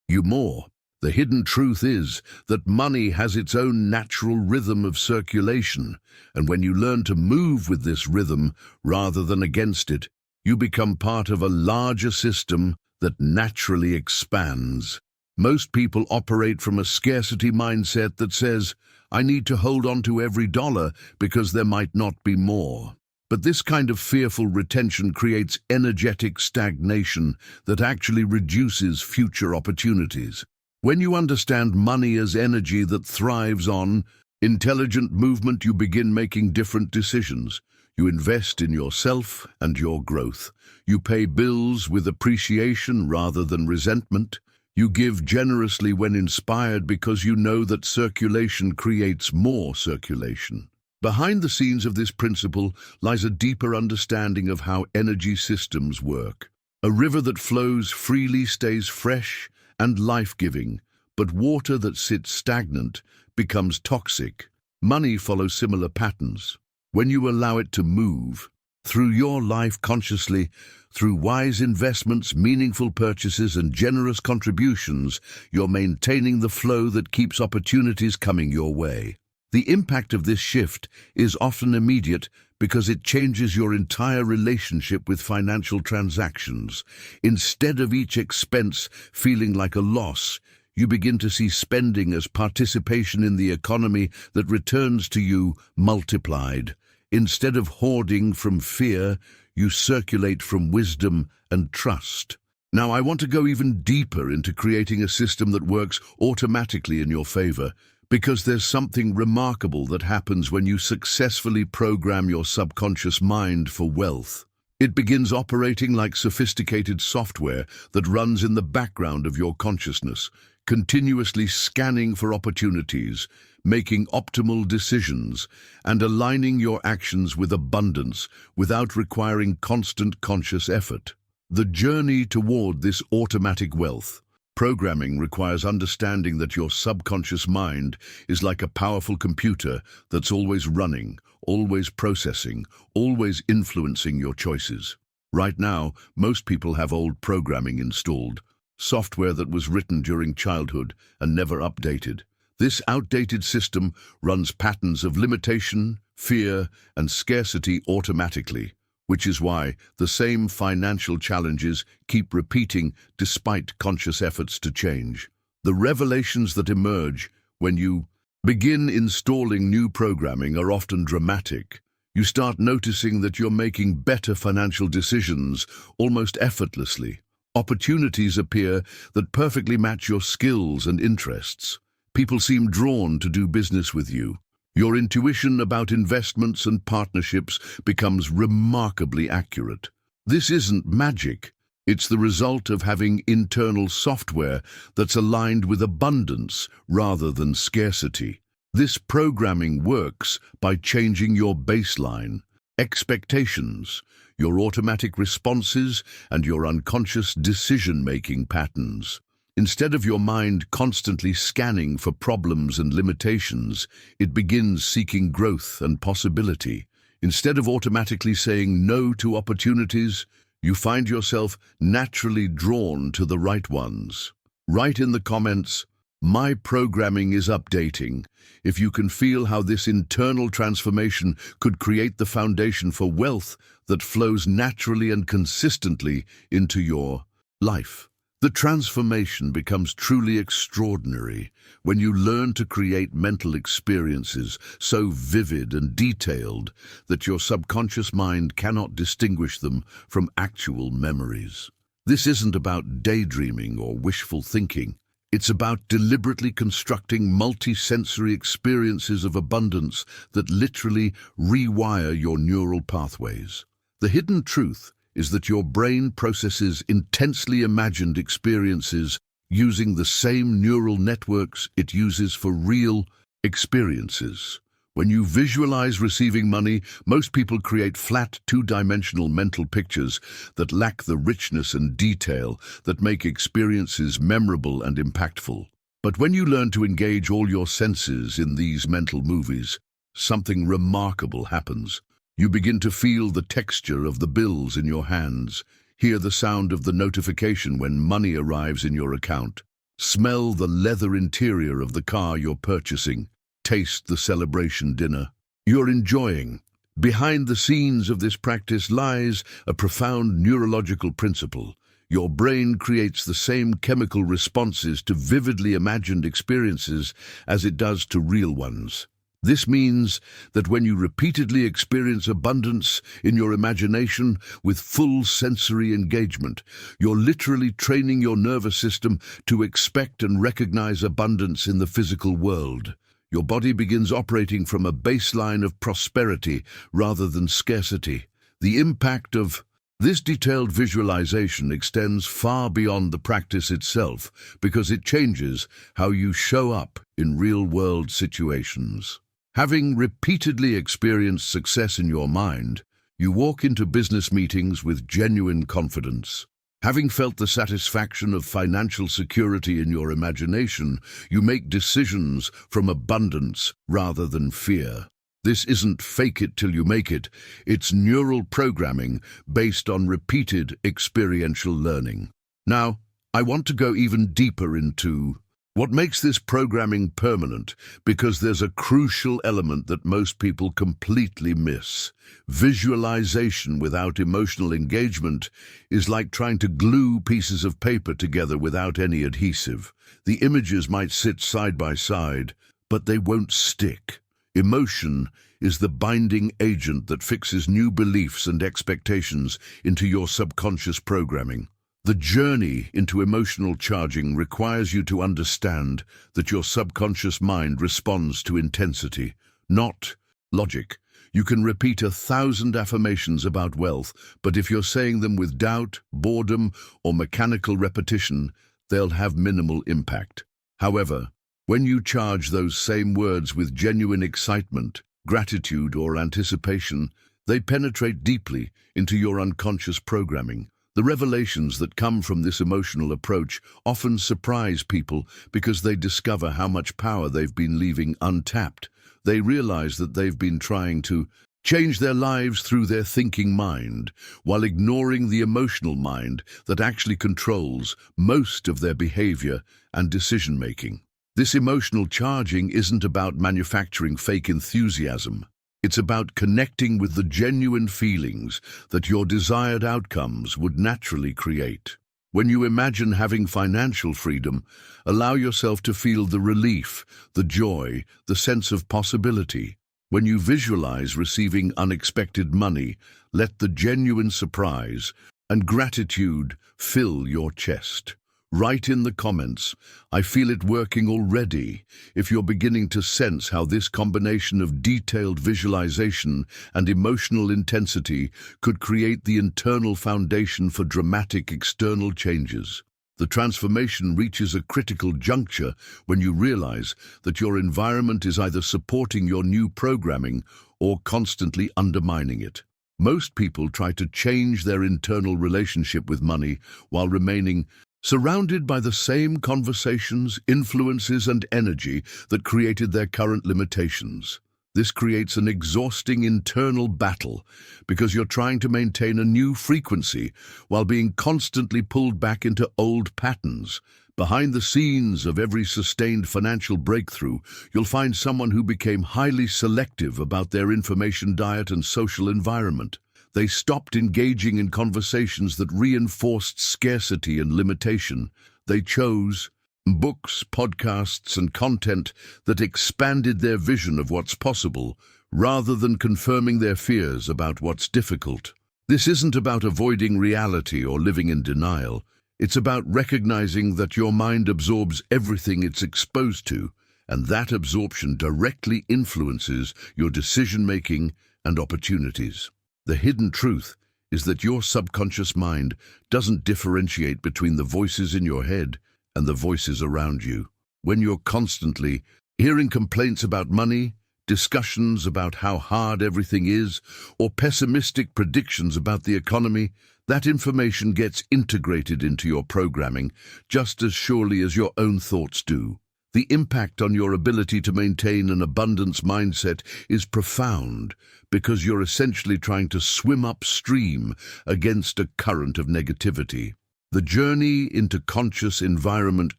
you more. The hidden truth is that money has its own natural rhythm of circulation, and when you learn to move with this rhythm rather than against it, you become part of a larger system that naturally expands. Most people operate from a scarcity mindset that says, "I need to hold on to every dollar because there might not be more." But this kind of fearful retention creates energetic stagnation that actually reduces future opportunities. When you understand money as energy that thrives on intelligent movement, you begin making different decisions. You invest in yourself and your growth. You pay bills with appreciation rather than resentment. You give generously when inspired because you know that circulation creates more circulation. Behind the scenes of this principle lies a deeper understanding of how energy systems work. A river that flows freely stays fresh and life-giving, but water that sits stagnant becomes toxic. Money follows similar patterns. When you allow it to move through your life consciously, through wise investments, meaningful purchases, and generous contributions, you're maintaining the flow that keeps opportunities coming your way. The impact of this shift is often immediate because it changes your entire relationship with financial transactions. Instead of each expense feeling like a loss, you begin to see spending as participation in the economy that returns to you multiplied. Instead of hoarding from fear, you circulate from wisdom and trust. Now, I want to go even deeper into creating a system that works automatically in your favor, because there's something remarkable that happens when you successfully program your subconscious mind for wealth. It begins operating like sophisticated software that runs in the background of your consciousness, continuously scanning for opportunities, making optimal decisions, and aligning your actions with abundance without requiring constant conscious effort. The journey toward this automatic wealth programming requires understanding that your subconscious mind is like a powerful computer that's always running, always processing, always influencing your choices. Right now, most people have old programming installed, software that was written during childhood and never updated. This outdated system runs patterns of limitation, fear, and scarcity automatically, which is why the same financial challenges keep repeating despite conscious efforts to change. The revelations that emerge when you begin installing new programming are often dramatic. You start noticing that you're making better financial decisions almost effortlessly. Opportunities appear that perfectly match your skills and interests. People seem drawn to do business with you. Your intuition about investments and partnerships becomes remarkably accurate. This isn't magic. It's the result of having internal software that's aligned with abundance rather than scarcity. This programming works by changing your baseline, expectations, your automatic responses, and your unconscious decision-making patterns. Instead of your mind constantly scanning for problems and limitations, it begins seeking growth and possibility. Instead of automatically saying no to opportunities, you find yourself naturally drawn to the right ones. Write in the comments, "My programming is updating," if you can feel how this internal transformation could create the foundation for wealth that flows naturally and consistently into your life. The transformation becomes truly extraordinary when you learn to create mental experiences so vivid and detailed that your subconscious mind cannot distinguish them from actual memories. This isn't about daydreaming or wishful thinking. It's about deliberately constructing multi-sensory experiences of abundance that literally rewire your neural pathways. The hidden truth is that your brain processes intensely imagined experiences using the same neural networks it uses for real experiences. When you visualize receiving money, most people create flat, two-dimensional mental pictures that lack the richness and detail that make experiences memorable and impactful. But when you learn to engage all your senses in these mental movies, something remarkable happens. You begin to feel the texture of the bills in your hands, hear the sound of the notification when money arrives in your account, smell the leather interior of the car you're purchasing, taste the celebration dinner you're enjoying. Behind the scenes of this practice lies a profound neurological principle. Your brain creates the same chemical responses to vividly imagined experiences as it does to real ones. This means that when you repeatedly experience abundance in your imagination with full sensory engagement, you're literally training your nervous system to expect and recognize abundance in the physical world. Your body begins operating from a baseline of prosperity rather than scarcity. The impact of this detailed visualization extends far beyond the practice itself because it changes how you show up in real-world situations. Having repeatedly experienced success in your mind, you walk into business meetings with genuine confidence. Having felt the satisfaction of financial security in your imagination, you make decisions from abundance rather than fear. This isn't fake it till you make it, it's neural programming based on repeated experiential learning. Now, I want to go even deeper into what makes this programming permanent, because there's a crucial element that most people completely miss. Visualization without emotional engagement is like trying to glue pieces of paper together without any adhesive. The images might sit side by side, but they won't stick. Emotion is the binding agent that fixes new beliefs and expectations into your subconscious programming. The journey into emotional charging requires you to understand that your subconscious mind responds to intensity, not logic. You can repeat 1,000 affirmations about wealth, but if you're saying them with doubt, boredom, or mechanical repetition, they'll have minimal impact. However, when you charge those same words with genuine excitement, gratitude, or anticipation, they penetrate deeply into your unconscious programming. The revelations that come from this emotional approach often surprise people because they discover how much power they've been leaving untapped. They realize that they've been trying to change their lives through their thinking mind, while ignoring the emotional mind that actually controls most of their behavior and decision-making. This emotional charging isn't about manufacturing fake enthusiasm. It's about connecting with the genuine feelings that your desired outcomes would naturally create. When you imagine having financial freedom, allow yourself to feel the relief, the joy, the sense of possibility. When you visualize receiving unexpected money, let the genuine surprise and gratitude fill your chest. Write in the comments, "I feel it working already," if you're beginning to sense how this combination of detailed visualization and emotional intensity could create the internal foundation for dramatic external changes. The transformation reaches a critical juncture when you realize that your environment is either supporting your new programming or constantly undermining it. Most people try to change their internal relationship with money while remaining surrounded by the same conversations, influences, and energy that created their current limitations. This creates an exhausting internal battle because you're trying to maintain a new frequency while being constantly pulled back into old patterns. Behind the scenes of every sustained financial breakthrough, you'll find someone who became highly selective about their information diet and social environment. They stopped engaging in conversations that reinforced scarcity and limitation. They chose books, podcasts, and content that expanded their vision of what's possible, rather than confirming their fears about what's difficult. This isn't about avoiding reality or living in denial. It's about recognizing that your mind absorbs everything it's exposed to, and that absorption directly influences your decision-making and opportunities. The hidden truth is that your subconscious mind doesn't differentiate between the voices in your head and the voices around you. When you're constantly hearing complaints about money, discussions about how hard everything is, or pessimistic predictions about the economy, that information gets integrated into your programming just as surely as your own thoughts do. The impact on your ability to maintain an abundance mindset is profound because you're essentially trying to swim upstream against a current of negativity. The journey into conscious environment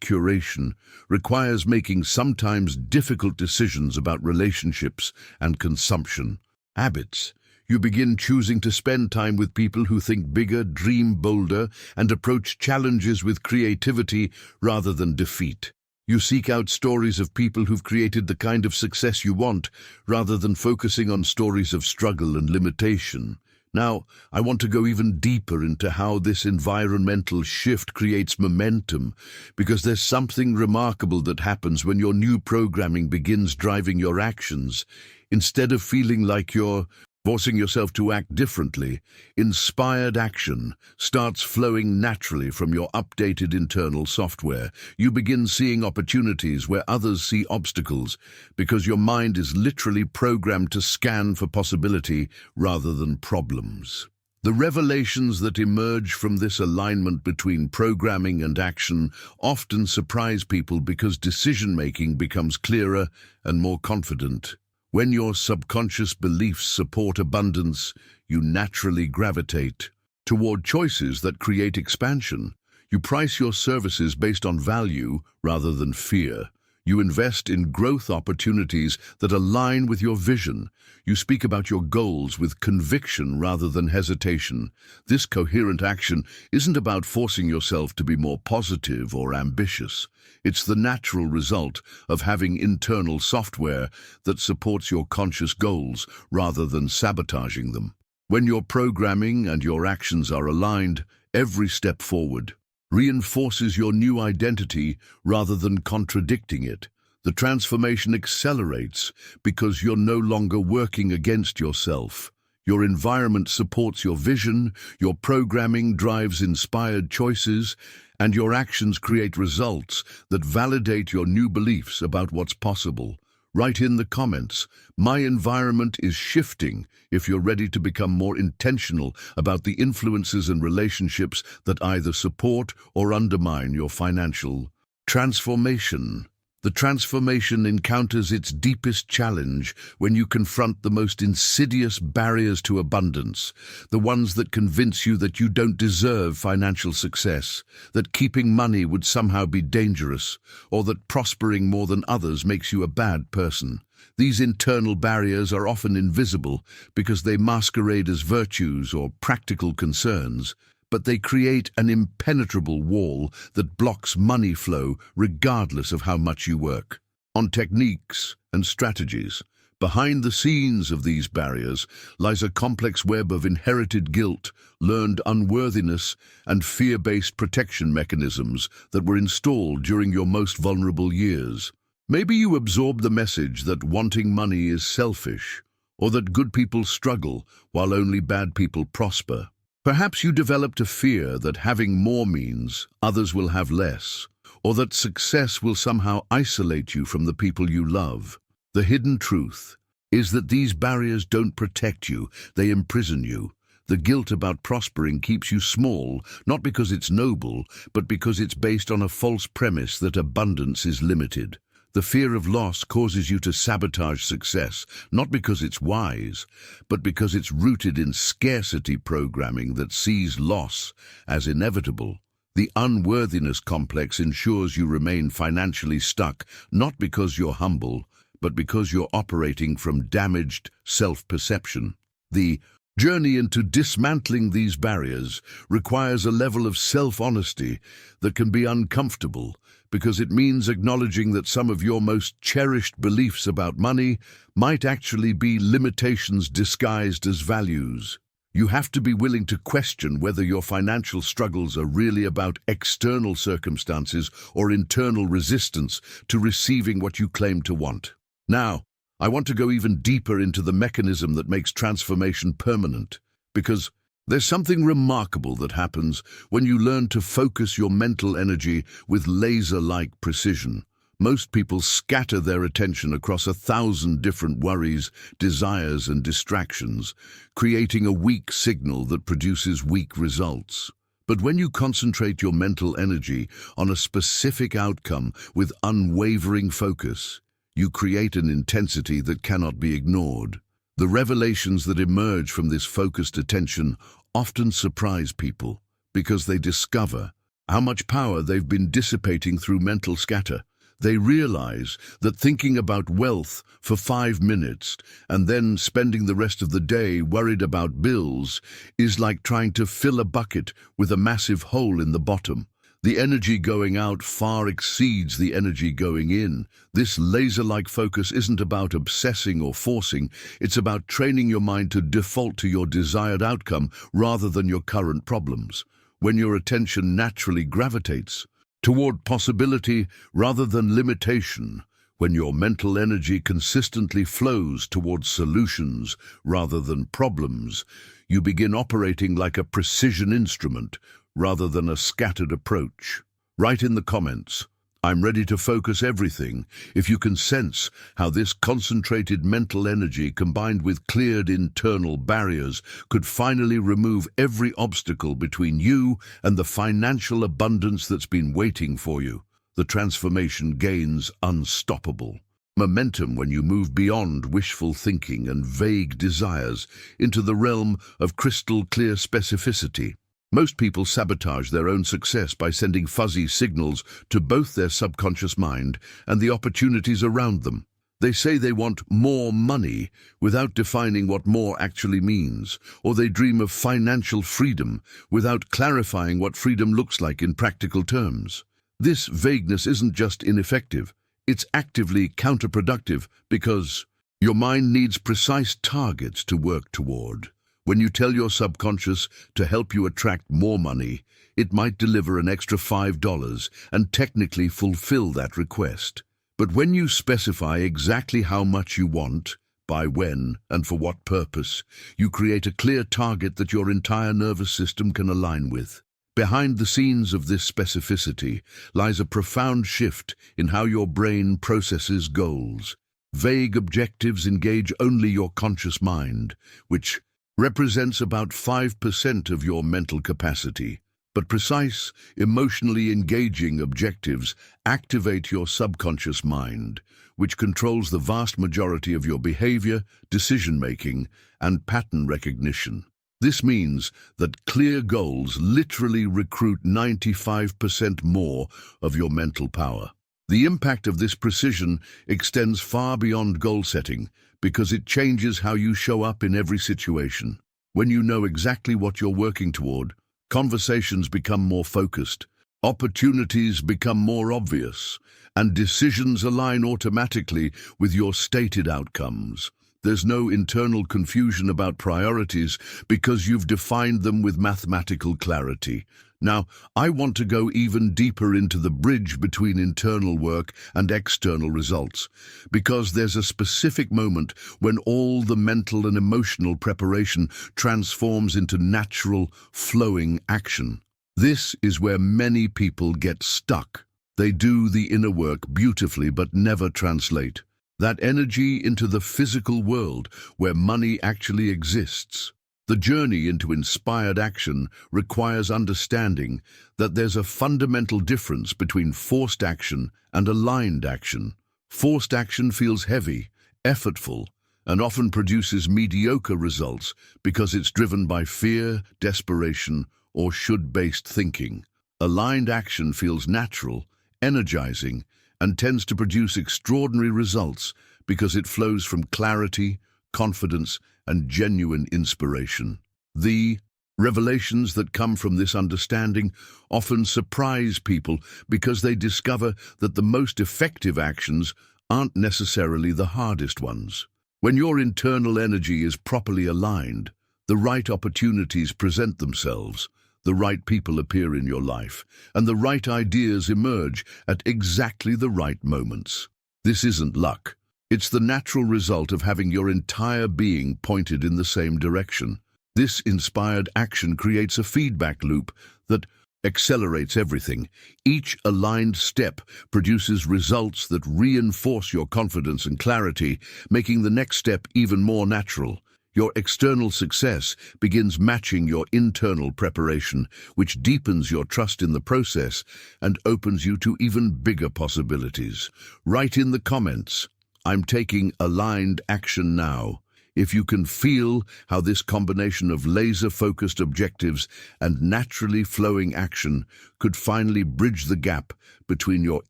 curation requires making sometimes difficult decisions about relationships and consumption habits. You begin choosing to spend time with people who think bigger, dream bolder, and approach challenges with creativity rather than defeat. You seek out stories of people who've created the kind of success you want, rather than focusing on stories of struggle and limitation. Now, I want to go even deeper into how this environmental shift creates momentum, because there's something remarkable that happens when your new programming begins driving your actions. Instead of feeling like you're forcing yourself to act differently, inspired action starts flowing naturally from your updated internal software. You begin seeing opportunities where others see obstacles, because your mind is literally programmed to scan for possibility rather than problems. The revelations that emerge from this alignment between programming and action often surprise people, because decision-making becomes clearer and more confident. When your subconscious beliefs support abundance, you naturally gravitate toward choices that create expansion. You price your services based on value rather than fear. You invest in growth opportunities that align with your vision. You speak about your goals with conviction rather than hesitation. This coherent action isn't about forcing yourself to be more positive or ambitious. It's the natural result of having internal software that supports your conscious goals rather than sabotaging them. When your programming and your actions are aligned, every step forward reinforces your new identity rather than contradicting it. The transformation accelerates because you're no longer working against yourself. Your environment supports your vision, your programming drives inspired choices, and your actions create results that validate your new beliefs about what's possible. Write in the comments, "My environment is shifting," if you're ready to become more intentional about the influences and relationships that either support or undermine your financial transformation. The transformation encounters its deepest challenge when you confront the most insidious barriers to abundance, the ones that convince you that you don't deserve financial success, that keeping money would somehow be dangerous, or that prospering more than others makes you a bad person. These internal barriers are often invisible because they masquerade as virtues or practical concerns, but they create an impenetrable wall that blocks money flow regardless of how much you work. On techniques and strategies, behind the scenes of these barriers lies a complex web of inherited guilt, learned unworthiness, and fear-based protection mechanisms that were installed during your most vulnerable years. Maybe you absorb the message that wanting money is selfish, or that good people struggle while only bad people prosper. Perhaps you developed a fear that having more means others will have less, or that success will somehow isolate you from the people you love. The hidden truth is that these barriers don't protect you, they imprison you. The guilt about prospering keeps you small, not because it's noble, but because it's based on a false premise that abundance is limited. The fear of loss causes you to sabotage success, not because it's wise, but because it's rooted in scarcity programming that sees loss as inevitable. The unworthiness complex ensures you remain financially stuck, not because you're humble, but because you're operating from damaged self-perception. The journey into dismantling these barriers requires a level of self-honesty that can be uncomfortable, because it means acknowledging that some of your most cherished beliefs about money might actually be limitations disguised as values. You have to be willing to question whether your financial struggles are really about external circumstances or internal resistance to receiving what you claim to want. Now, I want to go even deeper into the mechanism that makes transformation permanent, because there's something remarkable that happens when you learn to focus your mental energy with laser-like precision. Most people scatter their attention across 1,000 different worries, desires, and distractions, creating a weak signal that produces weak results. But when you concentrate your mental energy on a specific outcome with unwavering focus, you create an intensity that cannot be ignored. The revelations that emerge from this focused attention often surprise people, because they discover how much power they've been dissipating through mental scatter. They realize that thinking about wealth for 5 minutes and then spending the rest of the day worried about bills is like trying to fill a bucket with a massive hole in the bottom. The energy going out far exceeds the energy going in. This laser-like focus isn't about obsessing or forcing, it's about training your mind to default to your desired outcome rather than your current problems. When your attention naturally gravitates toward possibility rather than limitation, when your mental energy consistently flows towards solutions rather than problems, you begin operating like a precision instrument rather than a scattered approach. Write in the comments, "I'm ready to focus everything," if you can sense how this concentrated mental energy combined with cleared internal barriers could finally remove every obstacle between you and the financial abundance that's been waiting for you. The transformation gains unstoppable momentum when you move beyond wishful thinking and vague desires into the realm of crystal clear specificity. Most people sabotage their own success by sending fuzzy signals to both their subconscious mind and the opportunities around them. They say they want more money without defining what more actually means, or they dream of financial freedom without clarifying what freedom looks like in practical terms. This vagueness isn't just ineffective, it's actively counterproductive because your mind needs precise targets to work toward. When you tell your subconscious to help you attract more money, it might deliver an extra $5 and technically fulfill that request. But when you specify exactly how much you want, by when, and for what purpose, you create a clear target that your entire nervous system can align with. Behind the scenes of this specificity lies a profound shift in how your brain processes goals. Vague objectives engage only your conscious mind, which represents about 5% of your mental capacity. But precise, emotionally engaging objectives activate your subconscious mind, which controls the vast majority of your behavior, decision-making, and pattern recognition. This means that clear goals literally recruit 95% more of your mental power. The impact of this precision extends far beyond goal setting because it changes how you show up in every situation. When you know exactly what you're working toward, conversations become more focused, opportunities become more obvious, and decisions align automatically with your stated outcomes. There's no internal confusion about priorities because you've defined them with mathematical clarity. Now, I want to go even deeper into the bridge between internal work and external results, because there's a specific moment when all the mental and emotional preparation transforms into natural, flowing action. This is where many people get stuck. They do the inner work beautifully but never translate that energy into the physical world where money actually exists. The journey into inspired action requires understanding that there's a fundamental difference between forced action and aligned action. Forced action feels heavy, effortful, and often produces mediocre results because it's driven by fear, desperation, or should-based thinking. Aligned action feels natural, energizing, and tends to produce extraordinary results because it flows from clarity, confidence, and genuine inspiration. The revelations that come from this understanding often surprise people because they discover that the most effective actions aren't necessarily the hardest ones. When your internal energy is properly aligned, the right opportunities present themselves, the right people appear in your life, and the right ideas emerge at exactly the right moments. This isn't luck. It's the natural result of having your entire being pointed in the same direction. This inspired action creates a feedback loop that accelerates everything. Each aligned step produces results that reinforce your confidence and clarity, making the next step even more natural. Your external success begins matching your internal preparation, which deepens your trust in the process and opens you to even bigger possibilities. Write in the comments, "I'm taking aligned action now," if you can feel how this combination of laser-focused objectives and naturally flowing action could finally bridge the gap between your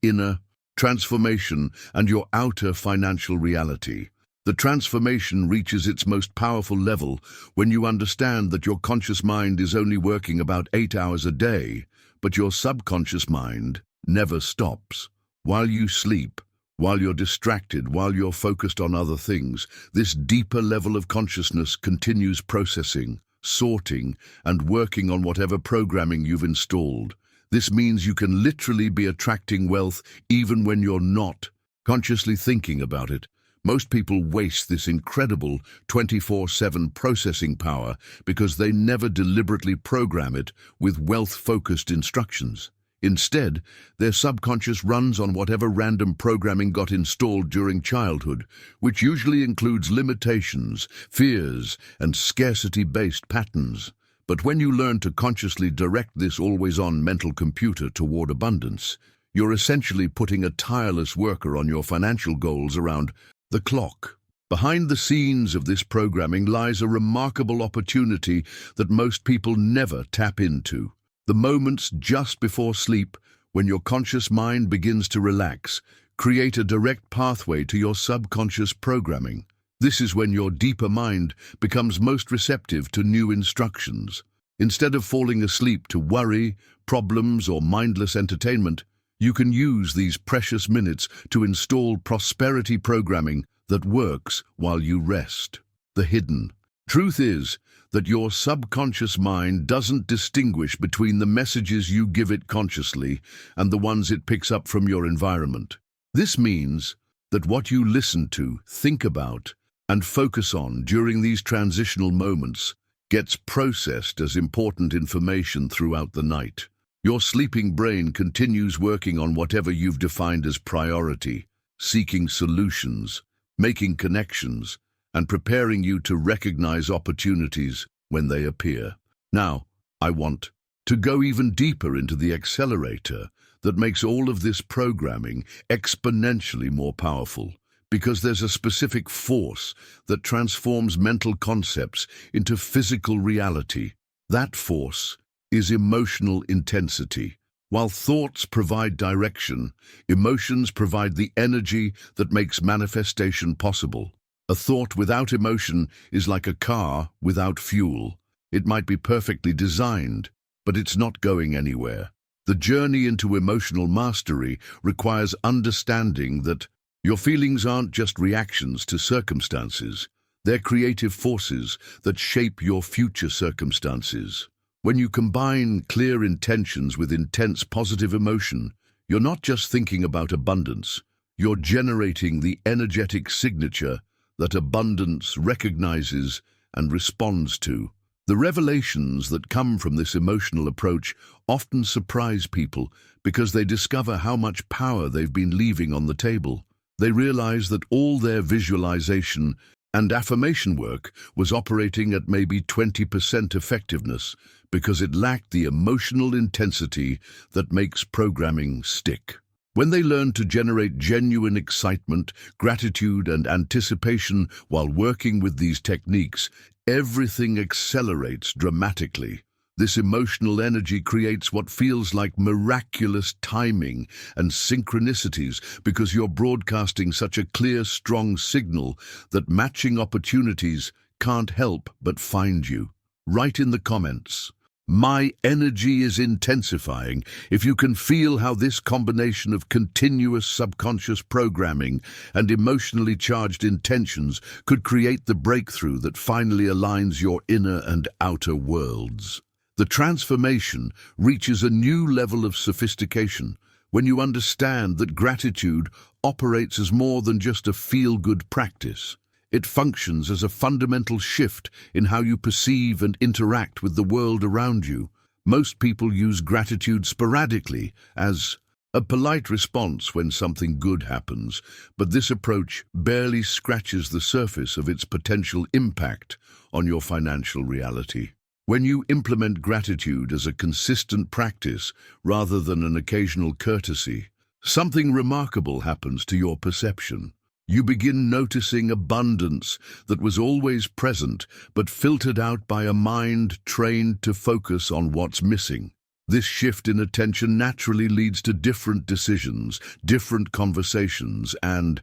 inner transformation and your outer financial reality. The transformation reaches its most powerful level when you understand that your conscious mind is only working about 8 hours a day, But your subconscious mind never stops. While you sleep, while you're distracted, while you're focused on other things, this deeper level of consciousness continues processing, sorting, and working on whatever programming you've installed. This means you can literally be attracting wealth even when you're not consciously thinking about it. Most people waste this incredible 24/7 processing power because they never deliberately program it with wealth-focused instructions. Instead, their subconscious runs on whatever random programming got installed during childhood, which usually includes limitations, fears, and scarcity-based patterns. But when you learn to consciously direct this always-on mental computer toward abundance, you're essentially putting a tireless worker on your financial goals around the clock. Behind the scenes of this programming lies a remarkable opportunity that most people never tap into. The moments just before sleep, when your conscious mind begins to relax, create a direct pathway to your subconscious programming. This is when your deeper mind becomes most receptive to new instructions. Instead of falling asleep to worry, problems, or mindless entertainment, you can use these precious minutes to install prosperity programming that works while you rest. The hidden truth is that your subconscious mind doesn't distinguish between the messages you give it consciously and the ones it picks up from your environment. This means that what you listen to, think about, and focus on during these transitional moments gets processed as important information throughout the night. Your sleeping brain continues working on whatever you've defined as priority, seeking solutions, making connections, and preparing you to recognize opportunities when they appear. Now, I want to go even deeper into the accelerator that makes all of this programming exponentially more powerful, because there's a specific force that transforms mental concepts into physical reality. That force is emotional intensity. While thoughts provide direction, emotions provide the energy that makes manifestation possible. A thought without emotion is like a car without fuel. It might be perfectly designed, but it's not going anywhere. The journey into emotional mastery requires understanding that your feelings aren't just reactions to circumstances. They're creative forces that shape your future circumstances. When you combine clear intentions with intense positive emotion, you're not just thinking about abundance, you're generating the energetic signature that abundance recognizes and responds to. The revelations that come from this emotional approach often surprise people because they discover how much power they've been leaving on the table. They realize that all their visualization and affirmation work was operating at maybe 20% effectiveness because it lacked the emotional intensity that makes programming stick. When they learn to generate genuine excitement, gratitude, and anticipation while working with these techniques, everything accelerates dramatically. This emotional energy creates what feels like miraculous timing and synchronicities because you're broadcasting such a clear, strong signal that matching opportunities can't help but find you. Write in the comments, "My energy is intensifying," if you can feel how this combination of continuous subconscious programming and emotionally charged intentions could create the breakthrough that finally aligns your inner and outer worlds. The transformation reaches a new level of sophistication when you understand that gratitude operates as more than just a feel-good practice. It functions as a fundamental shift in how you perceive and interact with the world around you. Most people use gratitude sporadically as a polite response when something good happens, but this approach barely scratches the surface of its potential impact on your financial reality. When you implement gratitude as a consistent practice rather than an occasional courtesy, something remarkable happens to your perception. You begin noticing abundance that was always present but filtered out by a mind trained to focus on what's missing. This shift in attention naturally leads to different decisions, different conversations, and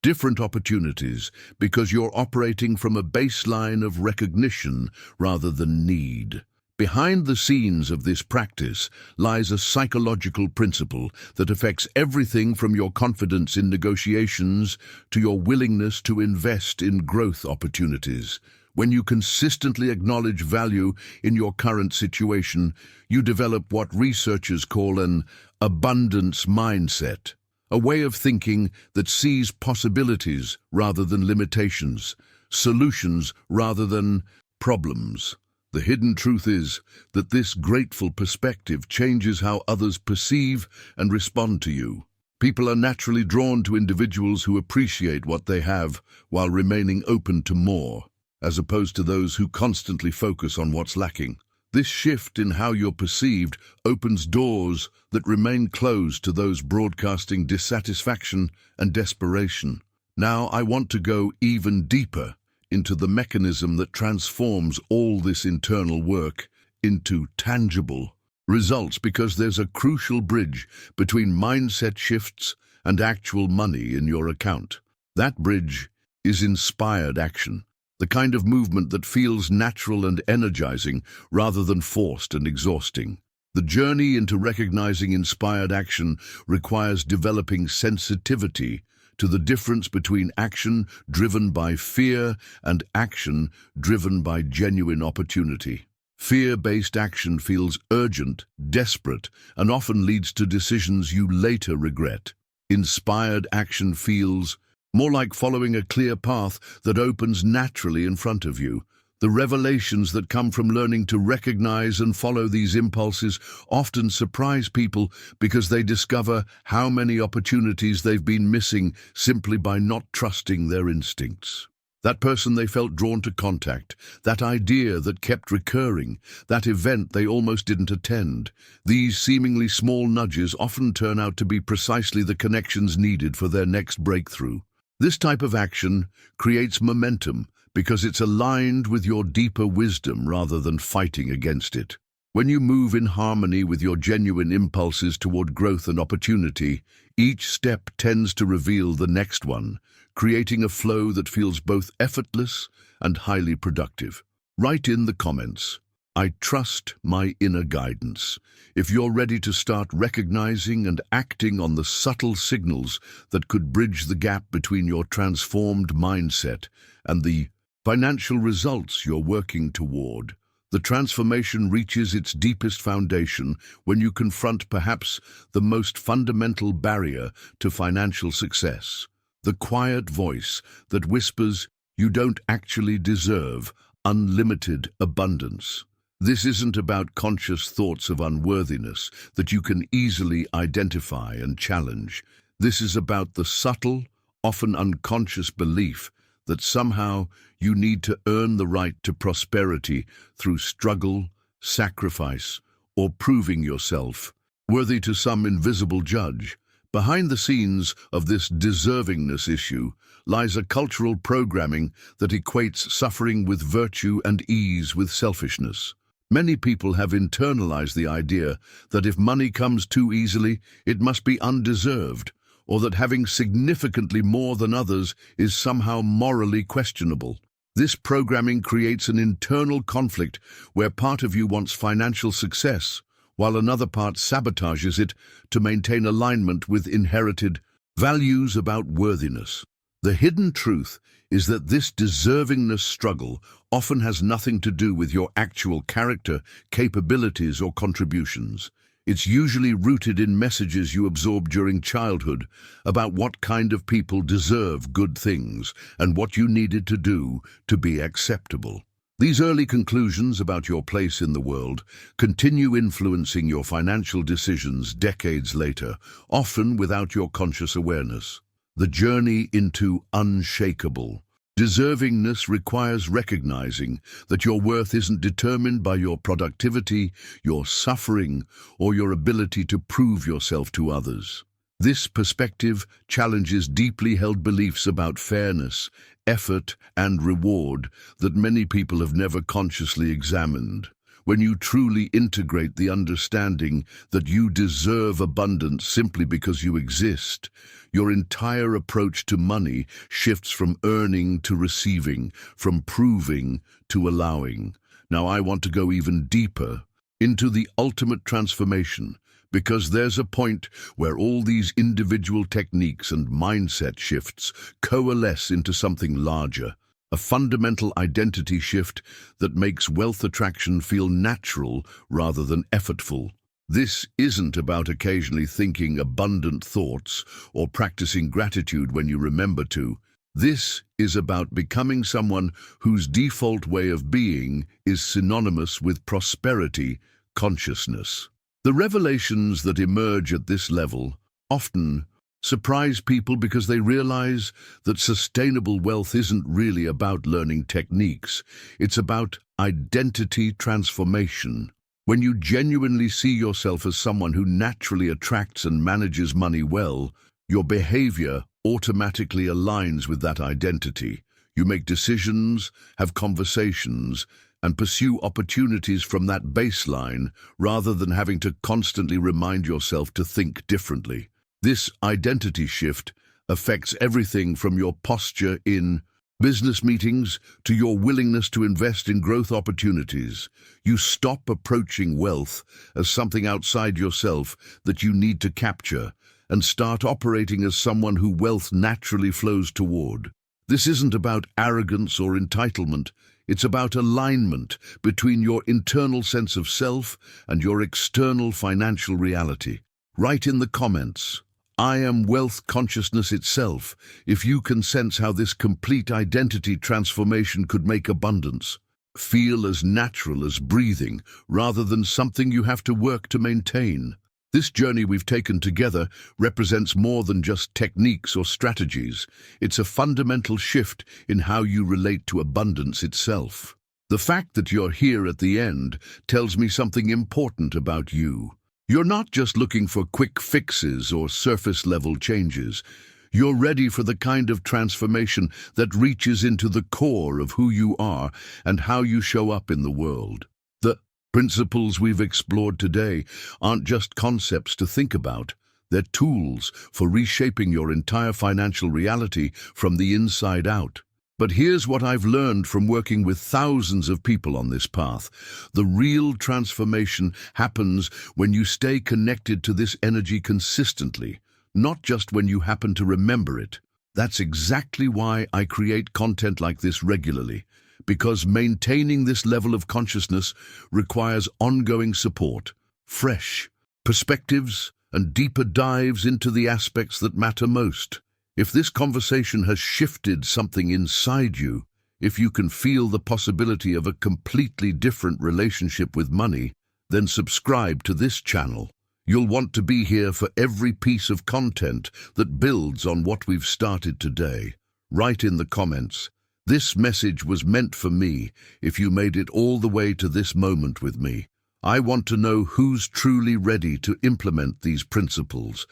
different opportunities because you're operating from a baseline of recognition rather than need. Behind the scenes of this practice lies a psychological principle that affects everything from your confidence in negotiations to your willingness to invest in growth opportunities. When you consistently acknowledge value in your current situation, you develop what researchers call an abundance mindset, a way of thinking that sees possibilities rather than limitations, solutions rather than problems. The hidden truth is that this grateful perspective changes how others perceive and respond to you. People are naturally drawn to individuals who appreciate what they have while remaining open to more, as opposed to those who constantly focus on what's lacking. This shift in how you're perceived opens doors that remain closed to those broadcasting dissatisfaction and desperation. Now I want to go even deeper into the mechanism that transforms all this internal work into tangible results, because there's a crucial bridge between mindset shifts and actual money in your account. That bridge is inspired action, the kind of movement that feels natural and energizing rather than forced and exhausting. The journey into recognizing inspired action requires developing sensitivity to the difference between action driven by fear and action driven by genuine opportunity. Fear-based action feels urgent, desperate, and often leads to decisions you later regret. Inspired action feels more like following a clear path that opens naturally in front of you. The revelations that come from learning to recognize and follow these impulses often surprise people, because they discover how many opportunities they've been missing simply by not trusting their instincts. That person they felt drawn to contact, that idea that kept recurring, that event they almost didn't attend. These seemingly small nudges often turn out to be precisely the connections needed for their next breakthrough. This type of action creates momentum because it's aligned with your deeper wisdom rather than fighting against it. When you move in harmony with your genuine impulses toward growth and opportunity, each step tends to reveal the next one, creating a flow that feels both effortless and highly productive. Write in the comments, "I trust my inner guidance," if you're ready to start recognizing and acting on the subtle signals that could bridge the gap between your transformed mindset and the financial results you're working toward. The transformation reaches its deepest foundation when you confront perhaps the most fundamental barrier to financial success, the quiet voice that whispers, "You don't actually deserve unlimited abundance." This isn't about conscious thoughts of unworthiness that you can easily identify and challenge. This is about the subtle, often unconscious belief that somehow you need to earn the right to prosperity through struggle, sacrifice, or proving yourself worthy to some invisible judge. Behind the scenes of this deservingness issue lies a cultural programming that equates suffering with virtue and ease with selfishness. Many people have internalized the idea that if money comes too easily, it must be undeserved, or that having significantly more than others is somehow morally questionable. This programming creates an internal conflict where part of you wants financial success, while another part sabotages it to maintain alignment with inherited values about worthiness. The hidden truth is that this deservingness struggle often has nothing to do with your actual character, capabilities, or contributions. It's usually rooted in messages you absorbed during childhood about what kind of people deserve good things and what you needed to do to be acceptable. These early conclusions about your place in the world continue influencing your financial decisions decades later, often without your conscious awareness. The journey into unshakable deservingness requires recognizing that your worth isn't determined by your productivity, your suffering, or your ability to prove yourself to others. This perspective challenges deeply held beliefs about fairness, effort, and reward that many people have never consciously examined. When you truly integrate the understanding that you deserve abundance simply because you exist, your entire approach to money shifts from earning to receiving, from proving to allowing. Now I want to go even deeper into the ultimate transformation, because there's a point where all these individual techniques and mindset shifts coalesce into something larger, a fundamental identity shift that makes wealth attraction feel natural rather than effortful. This isn't about occasionally thinking abundant thoughts or practicing gratitude when you remember to. This is about becoming someone whose default way of being is synonymous with prosperity consciousness. The revelations that emerge at this level often surprise people because they realize that sustainable wealth isn't really about learning techniques. It's about identity transformation. When you genuinely see yourself as someone who naturally attracts and manages money well, your behavior automatically aligns with that identity. You make decisions, have conversations, and pursue opportunities from that baseline rather than having to constantly remind yourself to think differently. This identity shift affects everything from your posture in business meetings to your willingness to invest in growth opportunities. You stop approaching wealth as something outside yourself that you need to capture and start operating as someone who wealth naturally flows toward. This isn't about arrogance or entitlement. It's about alignment between your internal sense of self and your external financial reality. Write in the comments, "I am wealth consciousness itself," if you can sense how this complete identity transformation could make abundance feel as natural as breathing rather than something you have to work to maintain. This journey we've taken together represents more than just techniques or strategies. It's a fundamental shift in how you relate to abundance itself. The fact that you're here at the end tells me something important about you. You're not just looking for quick fixes or surface-level changes. You're ready for the kind of transformation that reaches into the core of who you are and how you show up in the world. The principles we've explored today aren't just concepts to think about. They're tools for reshaping your entire financial reality from the inside out. But here's what I've learned from working with thousands of people on this path. The real transformation happens when you stay connected to this energy consistently, not just when you happen to remember it. That's exactly why I create content like this regularly, because maintaining this level of consciousness requires ongoing support, fresh perspectives, and deeper dives into the aspects that matter most. If this conversation has shifted something inside you, if you can feel the possibility of a completely different relationship with money, then subscribe to this channel. You'll want to be here for every piece of content that builds on what we've started today. Write in the comments, "This message was meant for me," if you made it all the way to this moment with me. I want to know who's truly ready to implement these principles,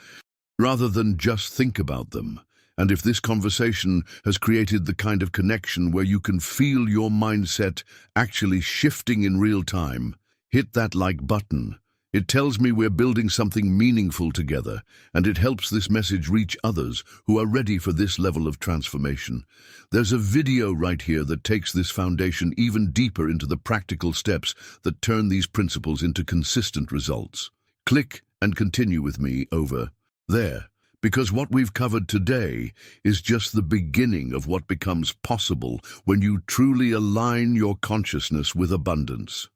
rather than just think about them. And if this conversation has created the kind of connection where you can feel your mindset actually shifting in real time, hit that like button. It tells me we're building something meaningful together, and it helps this message reach others who are ready for this level of transformation. There's a video right here that takes this foundation even deeper into the practical steps that turn these principles into consistent results. Click and continue with me over there, because what we've covered today is just the beginning of what becomes possible when you truly align your consciousness with abundance.